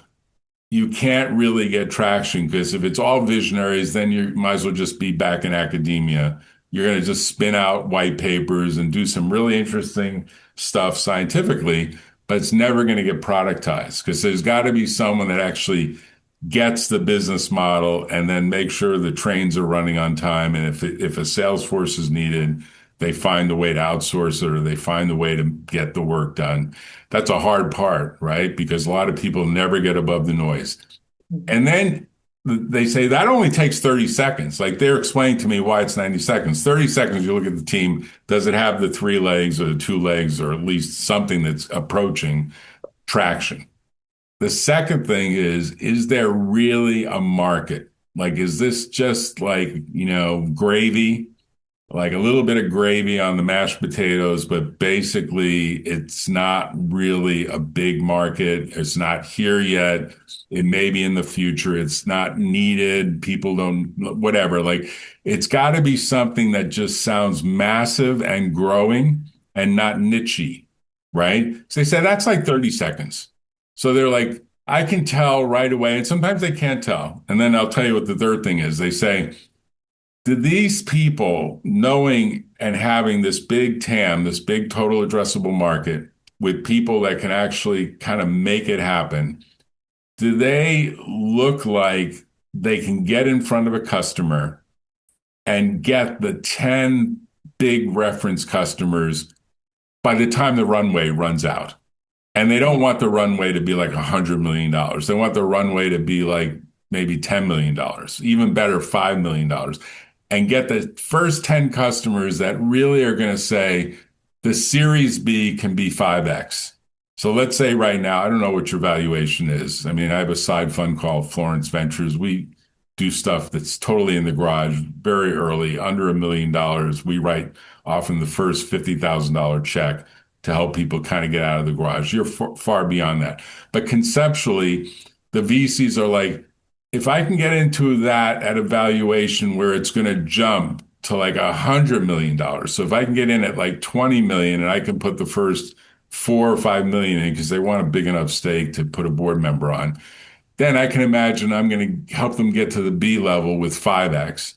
Speaker 4: you can't really get traction because if it's all visionaries, then you might as well just be back in academia. You're going to just spin out white papers and do some really interesting stuff scientifically, but it's never going to get productized because there's got to be someone that actually gets the business model and then make sure the trains are running on time. And if a sales force is needed, they find a way to outsource it or they find a way to get the work done. That's a hard part, right? Because a lot of people never get above the noise. And then they say that only takes 30 seconds. Like they're explaining to me why it's 90 seconds. 30 seconds, you look at the team, does it have the three legs or the two legs or at least something that's approaching traction? The second thing is there really a market? Like, is this just like, gravy? Like a little bit of gravy on the mashed potatoes, but basically it's not really a big market. It's not here yet. It may be in the future. It's not needed. People don't, whatever. Like it's got to be something that just sounds massive and growing and not nichey, right? So they say that's like 30 seconds. So they're like, I can tell right away. And sometimes they can't tell. And then I'll tell you what the third thing is. They say, do these people, knowing and having this big TAM, this big total addressable market with people that can actually kind of make it happen, do they look like they can get in front of a customer and get the 10 big reference customers by the time the runway runs out? And they don't want the runway to be like $100 million. They want the runway to be like maybe $10 million, even better, $5 million. And get the first 10 customers that really are going to say the Series B can be 5X. So let's say right now, I don't know what your valuation is. I mean, I have a side fund called Florence Ventures. We do stuff that's totally in the garage, very early, under $1 million. We write often the first $50,000 check to help people kind of get out of the garage. You're far beyond that. But conceptually, the VCs are like, if I can get into that at a valuation where it's going to jump to like $100 million. So if I can get in at like 20 million and I can put the first 4 or 5 million in because they want a big enough stake to put a board member on, then I can imagine I'm going to help them get to the B level with 5X.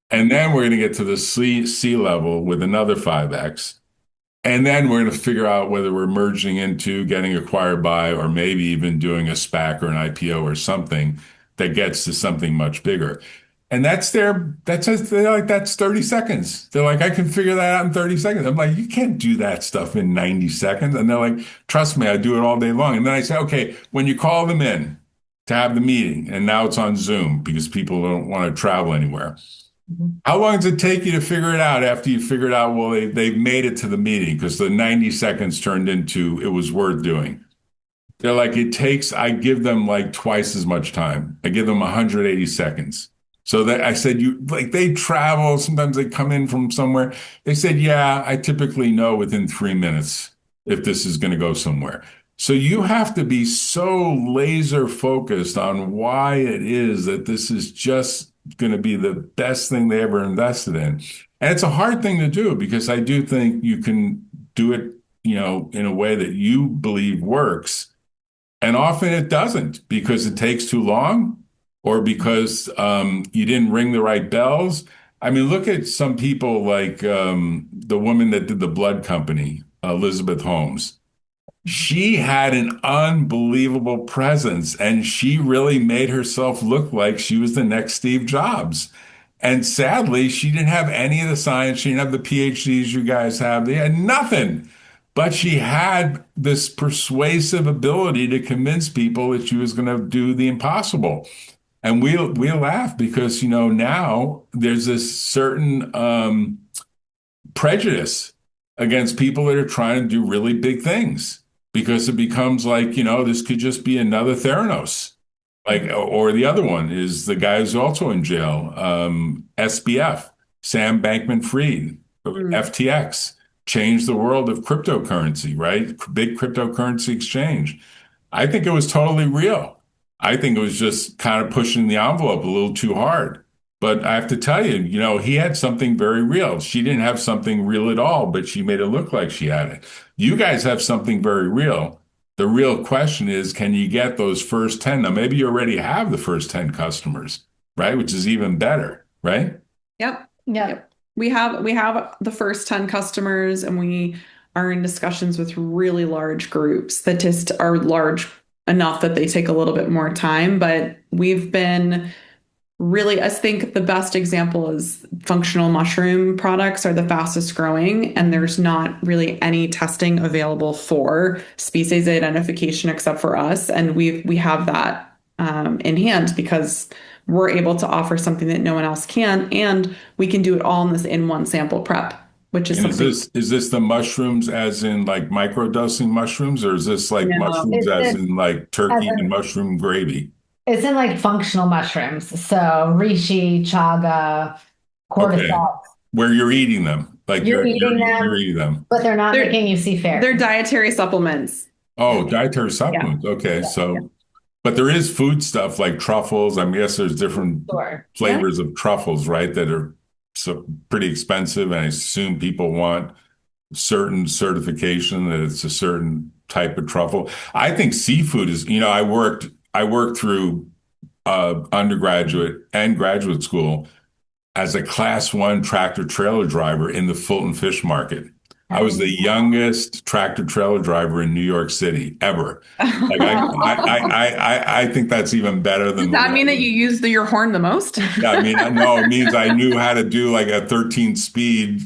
Speaker 4: And then we're going to get to the C level with another 5X. And then we're going to figure out whether we're merging into getting acquired by, or maybe even doing a SPAC or an IPO or something that gets to something much bigger. And they're like, that's 30 seconds. They're like, I can figure that out in 30 seconds. I'm like, you can't do that stuff in 90 seconds. And they're like, trust me, I do it all day long. And then I say, okay, when you call them in to have the meeting, and now it's on Zoom because people don't want to travel anywhere. How long does it take you to figure it out after you figure it out? Well, they've made it to the meeting because the 90 seconds turned into it was worth doing. They're like, I give them like twice as much time. I give them 180 seconds. So that I said, they travel, sometimes they come in from somewhere. They said, yeah, I typically know within 3 minutes if this is going to go somewhere. So you have to be so laser focused on why it is that this is just going to be the best thing they ever invested in. And it's a hard thing to do because I do think you can do it, in a way that you believe works. And often it doesn't because it takes too long or because you didn't ring the right bells. I mean, look at some people like the woman that did the blood company, Elizabeth Holmes. She had an unbelievable presence and she really made herself look like she was the next Steve Jobs. And sadly, she didn't have any of the science. She didn't have the PhDs you guys have. They had nothing. But she had this persuasive ability to convince people that she was going to do the impossible. And we laugh because, now there's this certain prejudice against people that are trying to do really big things because it becomes like, this could just be another Theranos. Like, or the other one is the guy who's also in jail, SBF, Sam Bankman-Fried, FTX, changed the world of cryptocurrency, right? Big cryptocurrency exchange. I think it was totally real. I think it was just kind of pushing the envelope a little too hard. But I have to tell you, he had something very real. She didn't have something real at all, but she made it look like she had it. You guys have something very real. The real question is, can you get those first 10? Now, maybe you already have the first 10 customers, right? Which is even better, right?
Speaker 2: Yep. Yep. We have the first 10 customers and we are in discussions with really large groups that just are large enough that they take a little bit more time. But we've been really, I think the best example is functional mushroom products are the fastest growing, and there's not really any testing available for species identification except for us. And we have that in hand because we're able to offer something that no one else can, and we can do it all in one sample prep, which is
Speaker 4: And
Speaker 2: something.
Speaker 4: is this the mushrooms as in like microdosing mushrooms, or is this like
Speaker 2: No,
Speaker 4: mushrooms as in like turkey and mushroom gravy?
Speaker 5: It's in like functional mushrooms. So reishi, chaga,
Speaker 4: Okay.
Speaker 5: cordyceps.
Speaker 4: Where you're eating them. Like
Speaker 5: You're eating them,
Speaker 4: you're eating them.
Speaker 5: but they're not making you see fair.
Speaker 2: They're dietary supplements.
Speaker 4: Oh, dietary supplements. Okay. So, but there is food stuff like truffles. I mean, yes, there's different flavors of truffles, right? That are pretty expensive. And I assume people want certain certification that it's a certain type of truffle. I think seafood is, I worked through undergraduate and graduate school as a class 1 tractor trailer driver in the Fulton Fish Market. I was the youngest tractor trailer driver in New York City ever. Like I think that's even better than.
Speaker 2: Does that mean that you used your horn the most?
Speaker 4: Yeah, I mean, no, it means I knew how to do like a 13-speed,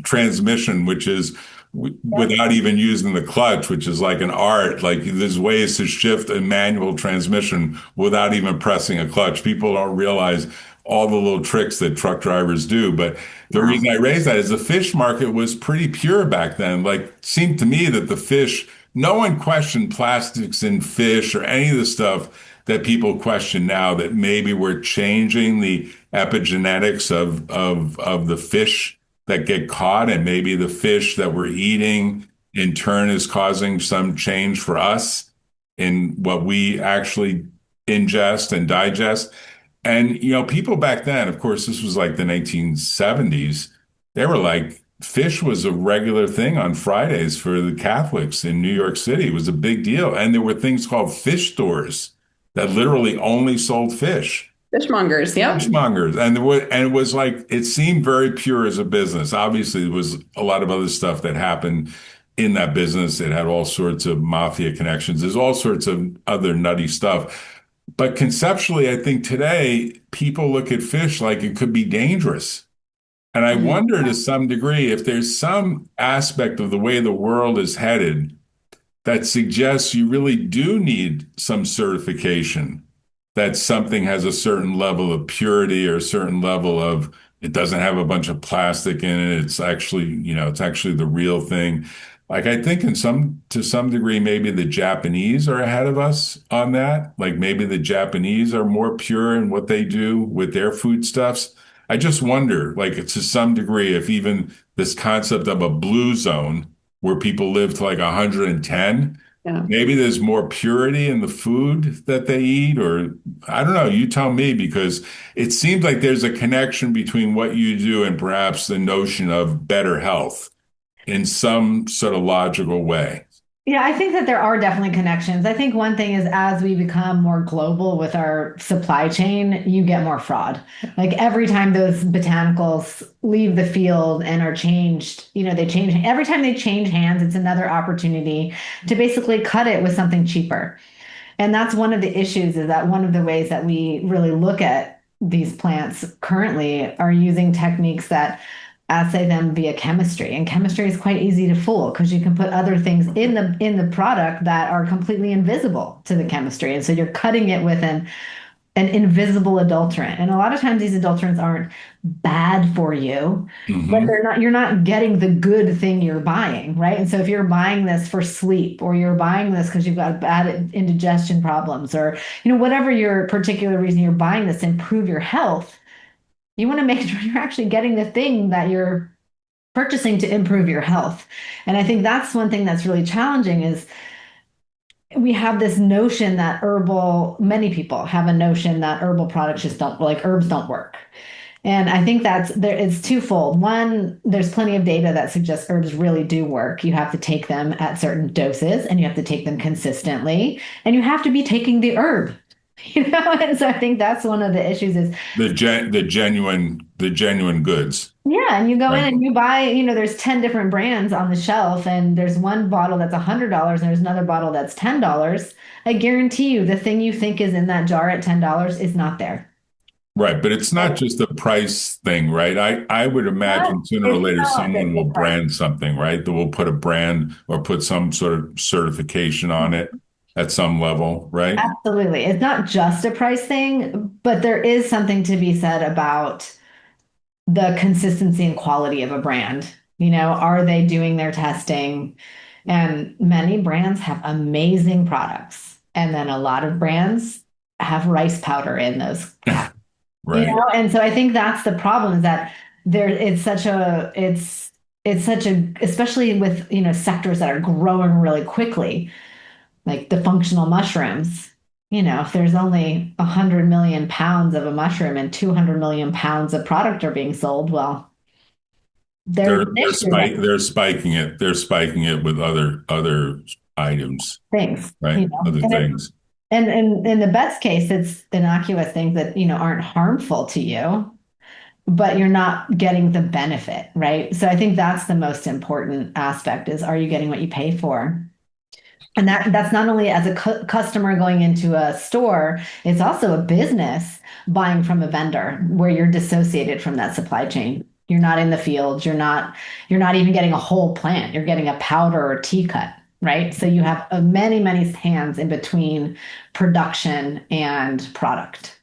Speaker 4: transmission, which is without even using the clutch, which is like an art. Like there's ways to shift a manual transmission without even pressing a clutch. People don't realize all the little tricks that truck drivers do. But the reason I raised that is the fish market was pretty pure back then. Like, it seemed to me that the fish, no one questioned plastics in fish or any of the stuff that people question now, that maybe we're changing the epigenetics of the fish that get caught, and maybe the fish that we're eating in turn is causing some change for us in what we actually ingest and digest. And, people back then, of course, this was like the 1970s, they were like, fish was a regular thing on Fridays for the Catholics in New York City. It was a big deal. And there were things called fish stores that literally only sold fish.
Speaker 2: Fishmongers, yeah.
Speaker 4: Fishmongers. And it was like, it seemed very pure as a business. Obviously, there was a lot of other stuff that happened in that business. It had all sorts of mafia connections. There's all sorts of other nutty stuff. But conceptually, I think today people look at fish like it could be dangerous. And I
Speaker 2: Mm.
Speaker 4: wonder to some degree if there's some aspect of the way the world is headed that suggests you really do need some certification that something has a certain level of purity or a certain level of it doesn't have a bunch of plastic in it. It's actually, it's actually the real thing. Like I think to some degree, maybe the Japanese are ahead of us on that. Like maybe the Japanese are more pure in what they do with their foodstuffs. I just wonder, like to some degree, if even this concept of a blue zone where people live to like 110,
Speaker 2: Yeah.
Speaker 4: maybe there's more purity in the food that they eat, or I don't know. You tell me, because it seems like there's a connection between what you do and perhaps the notion of better health in some sort of logical way.
Speaker 5: Yeah, I think that there are definitely connections. I think one thing is as we become more global with our supply chain, you get more fraud. Like every time those botanicals leave the field and are changed, they change every time they change hands, it's another opportunity to basically cut it with something cheaper. And that's one of the issues is that one of the ways that we really look at these plants currently are using techniques that assay them via chemistry. And chemistry is quite easy to fool because you can put other things in the product that are completely invisible to the chemistry. And so you're cutting it with an invisible adulterant. And a lot of times these adulterants aren't bad for you, but
Speaker 4: Hmm.
Speaker 5: you're not getting the good thing you're buying, right? And so if you're buying this for sleep or you're buying this because you've got bad indigestion problems or, whatever your particular reason you're buying this to improve your health, you want to make sure you're actually getting the thing that you're purchasing to improve your health. And I think that's one thing that's really challenging is we have this notion that many people have a notion that herbal products just don't, like herbs don't work. And I think it's twofold. One, there's plenty of data that suggests herbs really do work. You have to take them at certain doses and you have to take them consistently and you have to be taking the herb. And so I think that's one of the issues is
Speaker 4: The genuine goods,
Speaker 5: yeah, and you go in
Speaker 4: right?
Speaker 5: and you buy, there's 10 different brands on the shelf, and there's one bottle that's $100 and there's another bottle that's $10. I guarantee you the thing you think is in that jar at $10 is not there.
Speaker 4: Right, but it's not just a price thing, right? I would imagine sooner or
Speaker 5: It's
Speaker 4: later
Speaker 5: not
Speaker 4: someone
Speaker 5: the
Speaker 4: will
Speaker 5: price.
Speaker 4: brand something, right? That will put a brand or put some sort of certification on it at some level, right?
Speaker 5: Absolutely. It's not just a price thing, but there is something to be said about the consistency and quality of a brand. Are they doing their testing? And many brands have amazing products. And then a lot of brands have rice powder in those packs,
Speaker 4: Right.
Speaker 5: And so I think that's the problem is that it's such a, especially with, sectors that are growing really quickly, like the functional mushrooms. If there's only 100 million pounds of a mushroom and 200 million pounds of product are being sold, well, there's
Speaker 4: They're
Speaker 5: an
Speaker 4: they're
Speaker 5: issue there.
Speaker 4: spike they're spiking it. They're spiking it with other items,
Speaker 5: Things,
Speaker 4: right? Other
Speaker 5: and
Speaker 4: things.
Speaker 5: in the best case, it's innocuous things that, aren't harmful to you, but you're not getting the benefit, right? So I think that's the most important aspect is are you getting what you pay for? And that's not only as a customer going into a store, it's also a business buying from a vendor where you're dissociated from that supply chain. You're not in the field, you're not even getting a whole plant. You're getting a powder or tea cut, right? So you have many, many hands in between production and product.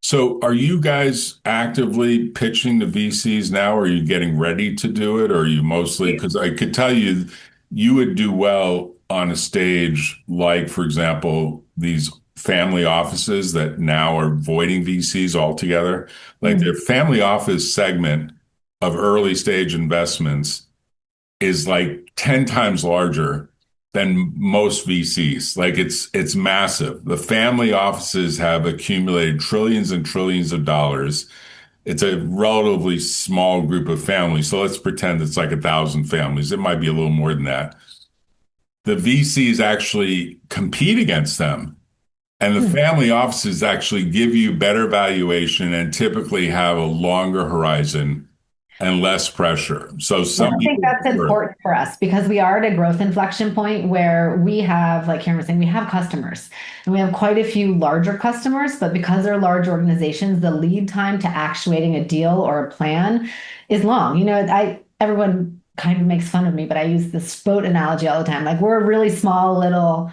Speaker 4: So are you guys actively pitching the VCs now? Or are you getting ready to do it? Or are you mostly, because I could tell you, you would do well on a stage like, for example, these family offices that now are voiding VCs altogether. Like their
Speaker 5: Mm.
Speaker 4: family office segment of early stage investments is like 10 times larger than most VCs. Like it's massive. The family offices have accumulated trillions and trillions of dollars. It's a relatively small group of families. So let's pretend it's like 1,000 families. It might be a little more than that. The VCs actually compete against them. And the
Speaker 5: Hmm.
Speaker 4: family offices actually give you better valuation and typically have a longer horizon and less pressure. So
Speaker 5: And
Speaker 4: some
Speaker 5: I think
Speaker 4: people,
Speaker 5: that's important for us because we are at a growth inflection point where we have, like Kerin was saying, we have customers and we have quite a few larger customers, but because they're large organizations, the lead time to actuating a deal or a plan is long. Everyone kind of makes fun of me, but I use this boat analogy all the time. Like we're a really small little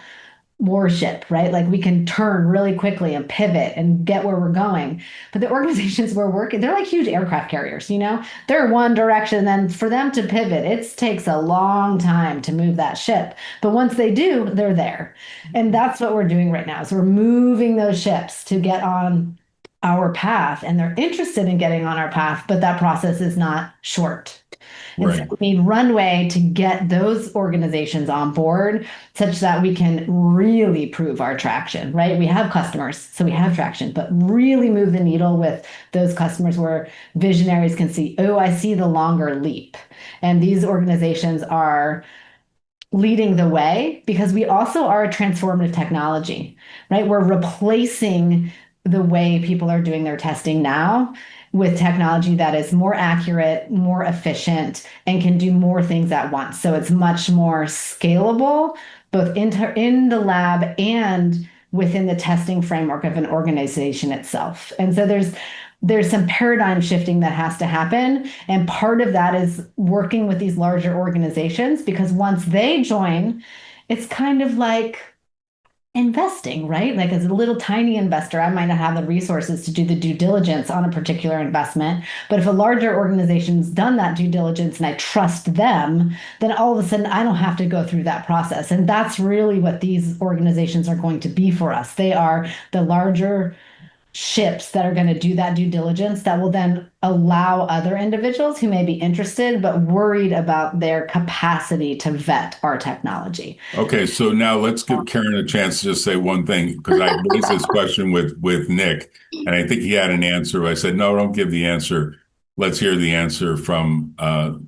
Speaker 5: warship, right? Like we can turn really quickly and pivot and get where we're going. But the organizations we're working, they're like huge aircraft carriers. They're one direction. Then for them to pivot, it takes a long time to move that ship. But once they do, they're there. And that's what we're doing right now. So we're moving those ships to get on our path. And they're interested in getting on our path, but that process is not short. And so
Speaker 4: right.
Speaker 5: we need runway to get those organizations on board such that we can really prove our traction, right? We have customers, so we have traction, but really move the needle with those customers where visionaries can see, oh, I see the longer leap. And these organizations are leading the way because we also are a transformative technology, right? We're replacing the way people are doing their testing now with technology that is more accurate, more efficient, and can do more things at once. So it's much more scalable, both in the lab and within the testing framework of an organization itself. And so there's some paradigm shifting that has to happen. And part of that is working with these larger organizations because once they join, it's kind of like investing, right? Like as a little tiny investor, I might not have the resources to do the due diligence on a particular investment. But if a larger organization's done that due diligence and I trust them, then all of a sudden I don't have to go through that process. And that's really what these organizations are going to be for us. They are the larger ships that are going to do that due diligence that will then allow other individuals who may be interested but worried about their capacity to vet our technology.
Speaker 4: Okay, so now let's give Kerin a chance to just say one thing because I raised this question with Nick, and I think he had an answer. I said, no, don't give the answer. Let's hear the answer from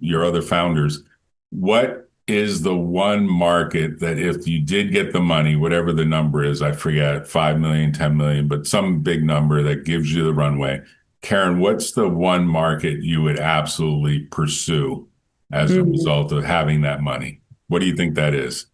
Speaker 4: your other founders. What is the one market that if you did get the money, whatever the number is, I forget, 5 million, 10 million, but some big number that gives you the runway. Kerin, what's the one market you would absolutely pursue as a result of having that money? What do you think that is?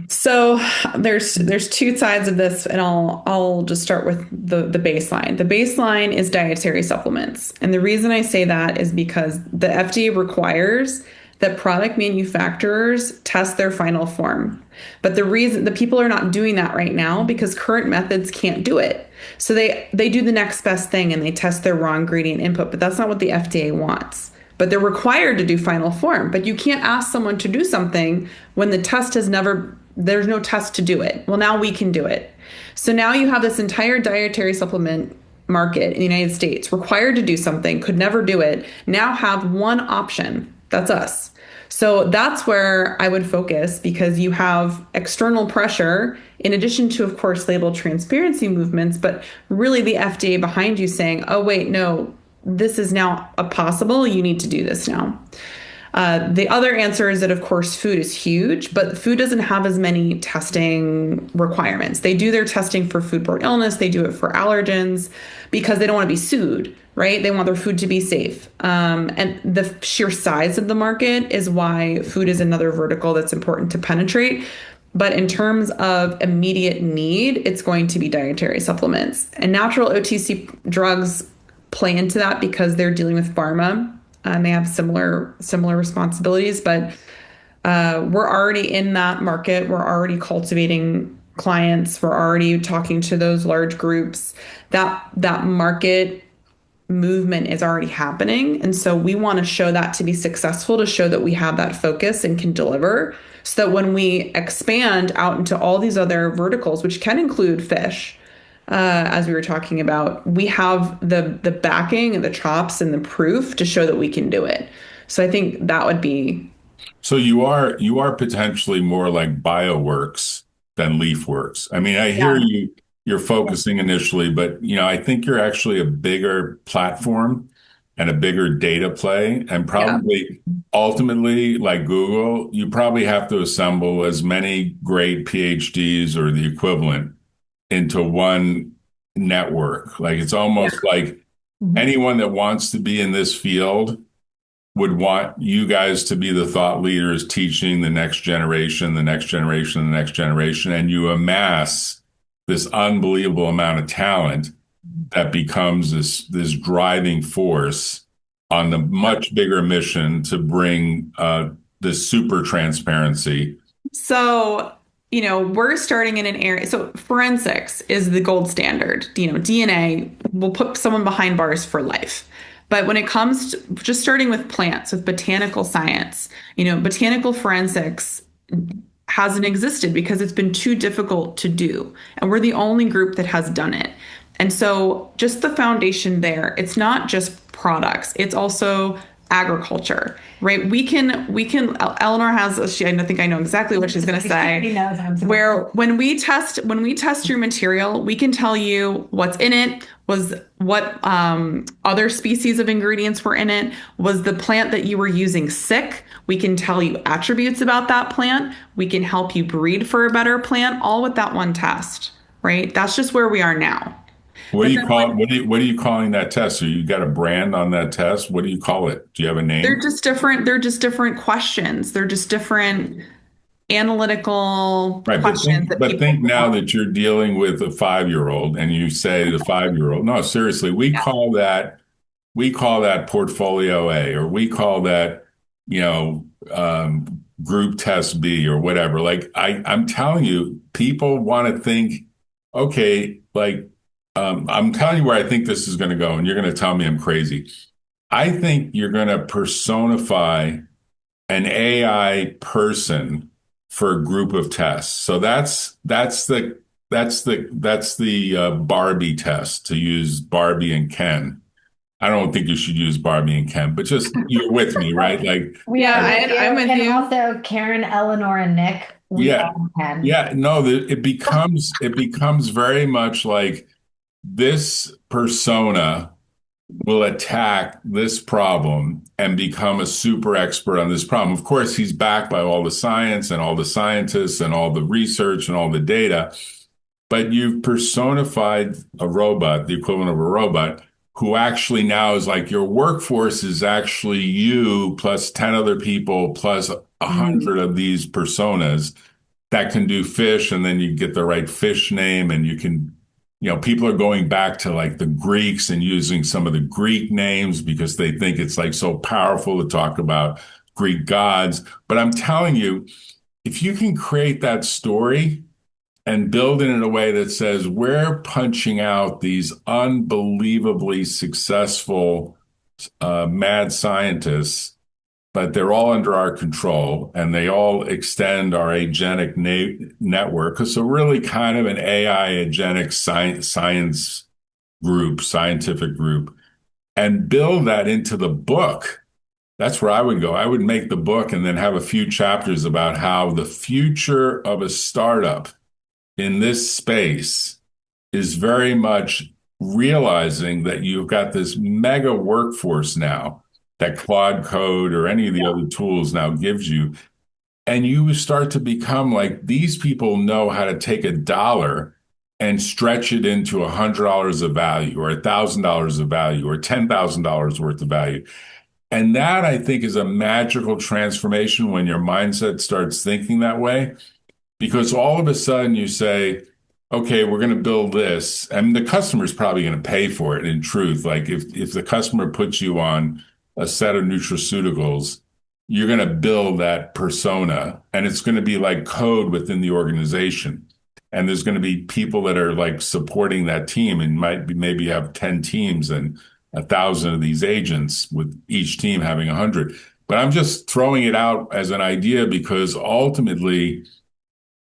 Speaker 2: So there's two sides of this, and I'll just start with the baseline. The baseline is dietary supplements. And the reason I say that is because the FDA requires that product manufacturers test their final form. But the reason the people are not doing that right now because current methods can't do it. So they do the next best thing and they test their raw ingredient input, but that's not what the FDA wants. But they're required to do final form. But you can't ask someone to do something when there's no test to do it. Well, now we can do it. So now you have this entire dietary supplement market in the United States required to do something, could never do it, now have one option. That's us. So that's where I would focus because you have external pressure in addition to, of course, label transparency movements, but really the FDA behind you saying, oh, wait, no, this is now a possible. You need to do this now. The other answer is that, of course, food is huge, but food doesn't have as many testing requirements. They do their testing for foodborne illness. They do it for allergens because they don't want to be sued, right? They want their food to be safe. And the sheer size of the market is why food is another vertical that's important to penetrate. But in terms of immediate need, it's going to be dietary supplements. And natural OTC drugs play into that because they're dealing with pharma. They have similar responsibilities, but we're already in that market. We're already cultivating clients. We're already talking to those large groups. That market movement is already happening. And so we want to show that to be successful, to show that we have that focus and can deliver so that when we expand out into all these other verticals, which can include fish, as we were talking about, we have the backing and the chops and the proof to show that we can do it. So I think that would be.
Speaker 4: So you are potentially more like bioworks than LeafWorks. I mean, I hear you're focusing initially, but I think you're actually a bigger platform and a bigger data play, and probably ultimately, like Google, you probably have to assemble as many great PhDs or the equivalent into one network. Like it's almost like anyone that wants to be in this field would want you guys to be the thought leaders teaching the next generation, the next generation, the next generation, and you amass this unbelievable amount of talent that becomes this driving force on the much bigger mission to bring this super transparency.
Speaker 2: So, we're starting in an area. So, forensics is the gold standard. DNA will put someone behind bars for life. But when it comes to just starting with plants, with botanical science, botanical forensics hasn't existed because it's been too difficult to do. And we're the only group that has done it. And so just the foundation there, it's not just products, it's also agriculture, right? Eleanor has, I think I know exactly what she's going to say.
Speaker 5: He knows I'm sorry.
Speaker 2: Where when we test your material, we can tell you what's in it, was what other species of ingredients were in it, was the plant that you were using sick. We can tell you attributes about that plant. We can help you breed for a better plant, all with that one test, right? That's just where we are now.
Speaker 4: What do you call what are you calling that test? So you got a brand on that test? What do you call it? Do you have a name?
Speaker 2: They're just different questions. They're just different analytical
Speaker 4: Right,
Speaker 2: questions
Speaker 4: but think now that you're dealing with a 5-year-old and you say the 5-year-old, no, seriously, we call that portfolio A, or we call that, group test B or whatever. Like I'm telling you, people want to think, okay, like I'm telling you where I think this is going to go, and you're going to tell me I'm crazy. I think you're going to personify an AI person for a group of tests. So that's the Barbie test, to use Barbie and Ken. I don't think you should use Barbie and Ken, but just you're with me, right? Like,
Speaker 2: I'm with you.
Speaker 5: And also Kerin, Eleanor, and Nick.
Speaker 4: Yeah, no, it becomes very much like this persona will attack this problem and become a super expert on this problem. Of course, he's backed by all the science and all the scientists and all the research and all the data, but you've personified a robot, the equivalent of a robot, who actually now is like, your workforce is actually you plus 10 other people plus 100 of these personas that can do fish, and then you get the right fish name, and you can, people are going back to like the Greeks and using some of the Greek names because they think it's like so powerful to talk about Greek gods. But I'm telling you, if you can create that story and build it in a way that says, we're punching out these unbelievably successful mad scientists, but they're all under our control and they all extend our agenic network. So really kind of an AI agenic scientific group, and build that into the book. That's where I would go. I would make the book and then have a few chapters about how the future of a startup in this space is very much realizing that you've got this mega workforce now that Claude Code or any of the other tools now gives you. And you start to become like, these people know how to take $1 and stretch it into $100 of value, or $1,000 of value, or $10,000 worth of value. And that, I think, is a magical transformation when your mindset starts thinking that way. Because all of a sudden you say, okay, we're going to build this, and the customer's probably going to pay for it. In truth, like if the customer puts you on a set of nutraceuticals, you're going to build that persona, and it's going to be like code within the organization. And there's going to be people that are like supporting that team, and maybe have 10 teams and 1,000 of these agents, with each team having 100. But I'm just throwing it out as an idea because ultimately,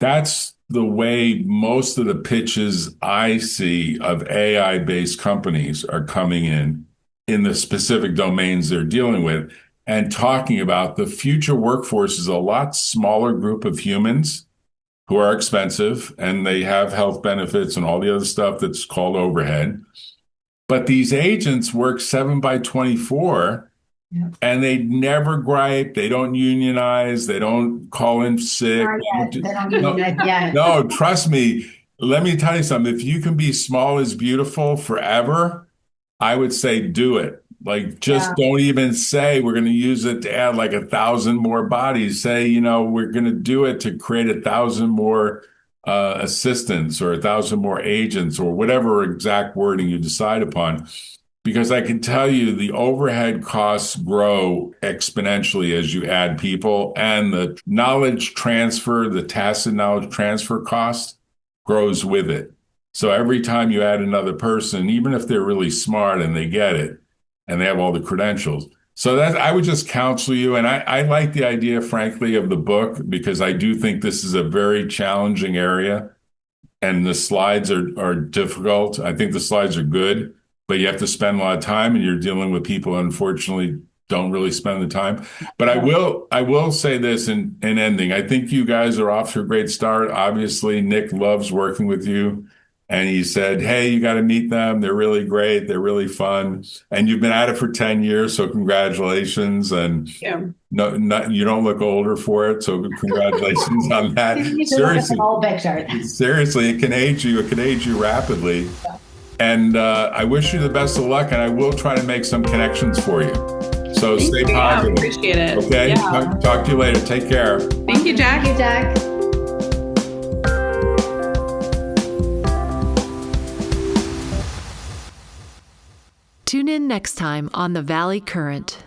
Speaker 4: that's the way most of the pitches I see of AI-based companies are coming in the specific domains they're dealing with, and talking about the future workforce is a lot smaller group of humans who are expensive and they have health benefits and all the other stuff that's called overhead. But these agents work 7/24. Yep. And they never gripe. They don't unionize. They don't call in sick. No, trust me. Let me tell you something. If you can be small is beautiful forever, I would say do it, Like, just don't even say we're going to use it to add like 1,000 more bodies. Say, we're going to do it to create 1,000 more assistants or 1,000 more agents or whatever exact wording you decide upon. Because I can tell you the overhead costs grow exponentially as you add people, and the knowledge transfer, the tacit knowledge transfer cost grows with it. So every time you add another person, even if they're really smart and they get it and they have all the credentials. So that I would just counsel you. And I like the idea, frankly, of the book, because I do think this is a very challenging area and the slides are difficult. I think the slides are good, but you have to spend a lot of time, and you're dealing with people who unfortunately don't really spend the time. But I will say this in ending. I think you guys are off to a great start. Obviously, Nick loves working with you. And he said, hey, you got to meet them. They're really great. They're really fun. And you've been at it for 10 years. So congratulations. And you don't look older for it. So congratulations on that. Seriously, it can age you. It can age you rapidly. And I wish you the best of luck. And I will try to make some connections for you. So stay positive.
Speaker 2: Appreciate it.
Speaker 4: Okay. Yeah. Talk to you later. Take care.
Speaker 2: Thank you, Jack.
Speaker 5: Thank you, Jack.
Speaker 1: Tune in next time on the Valley Current.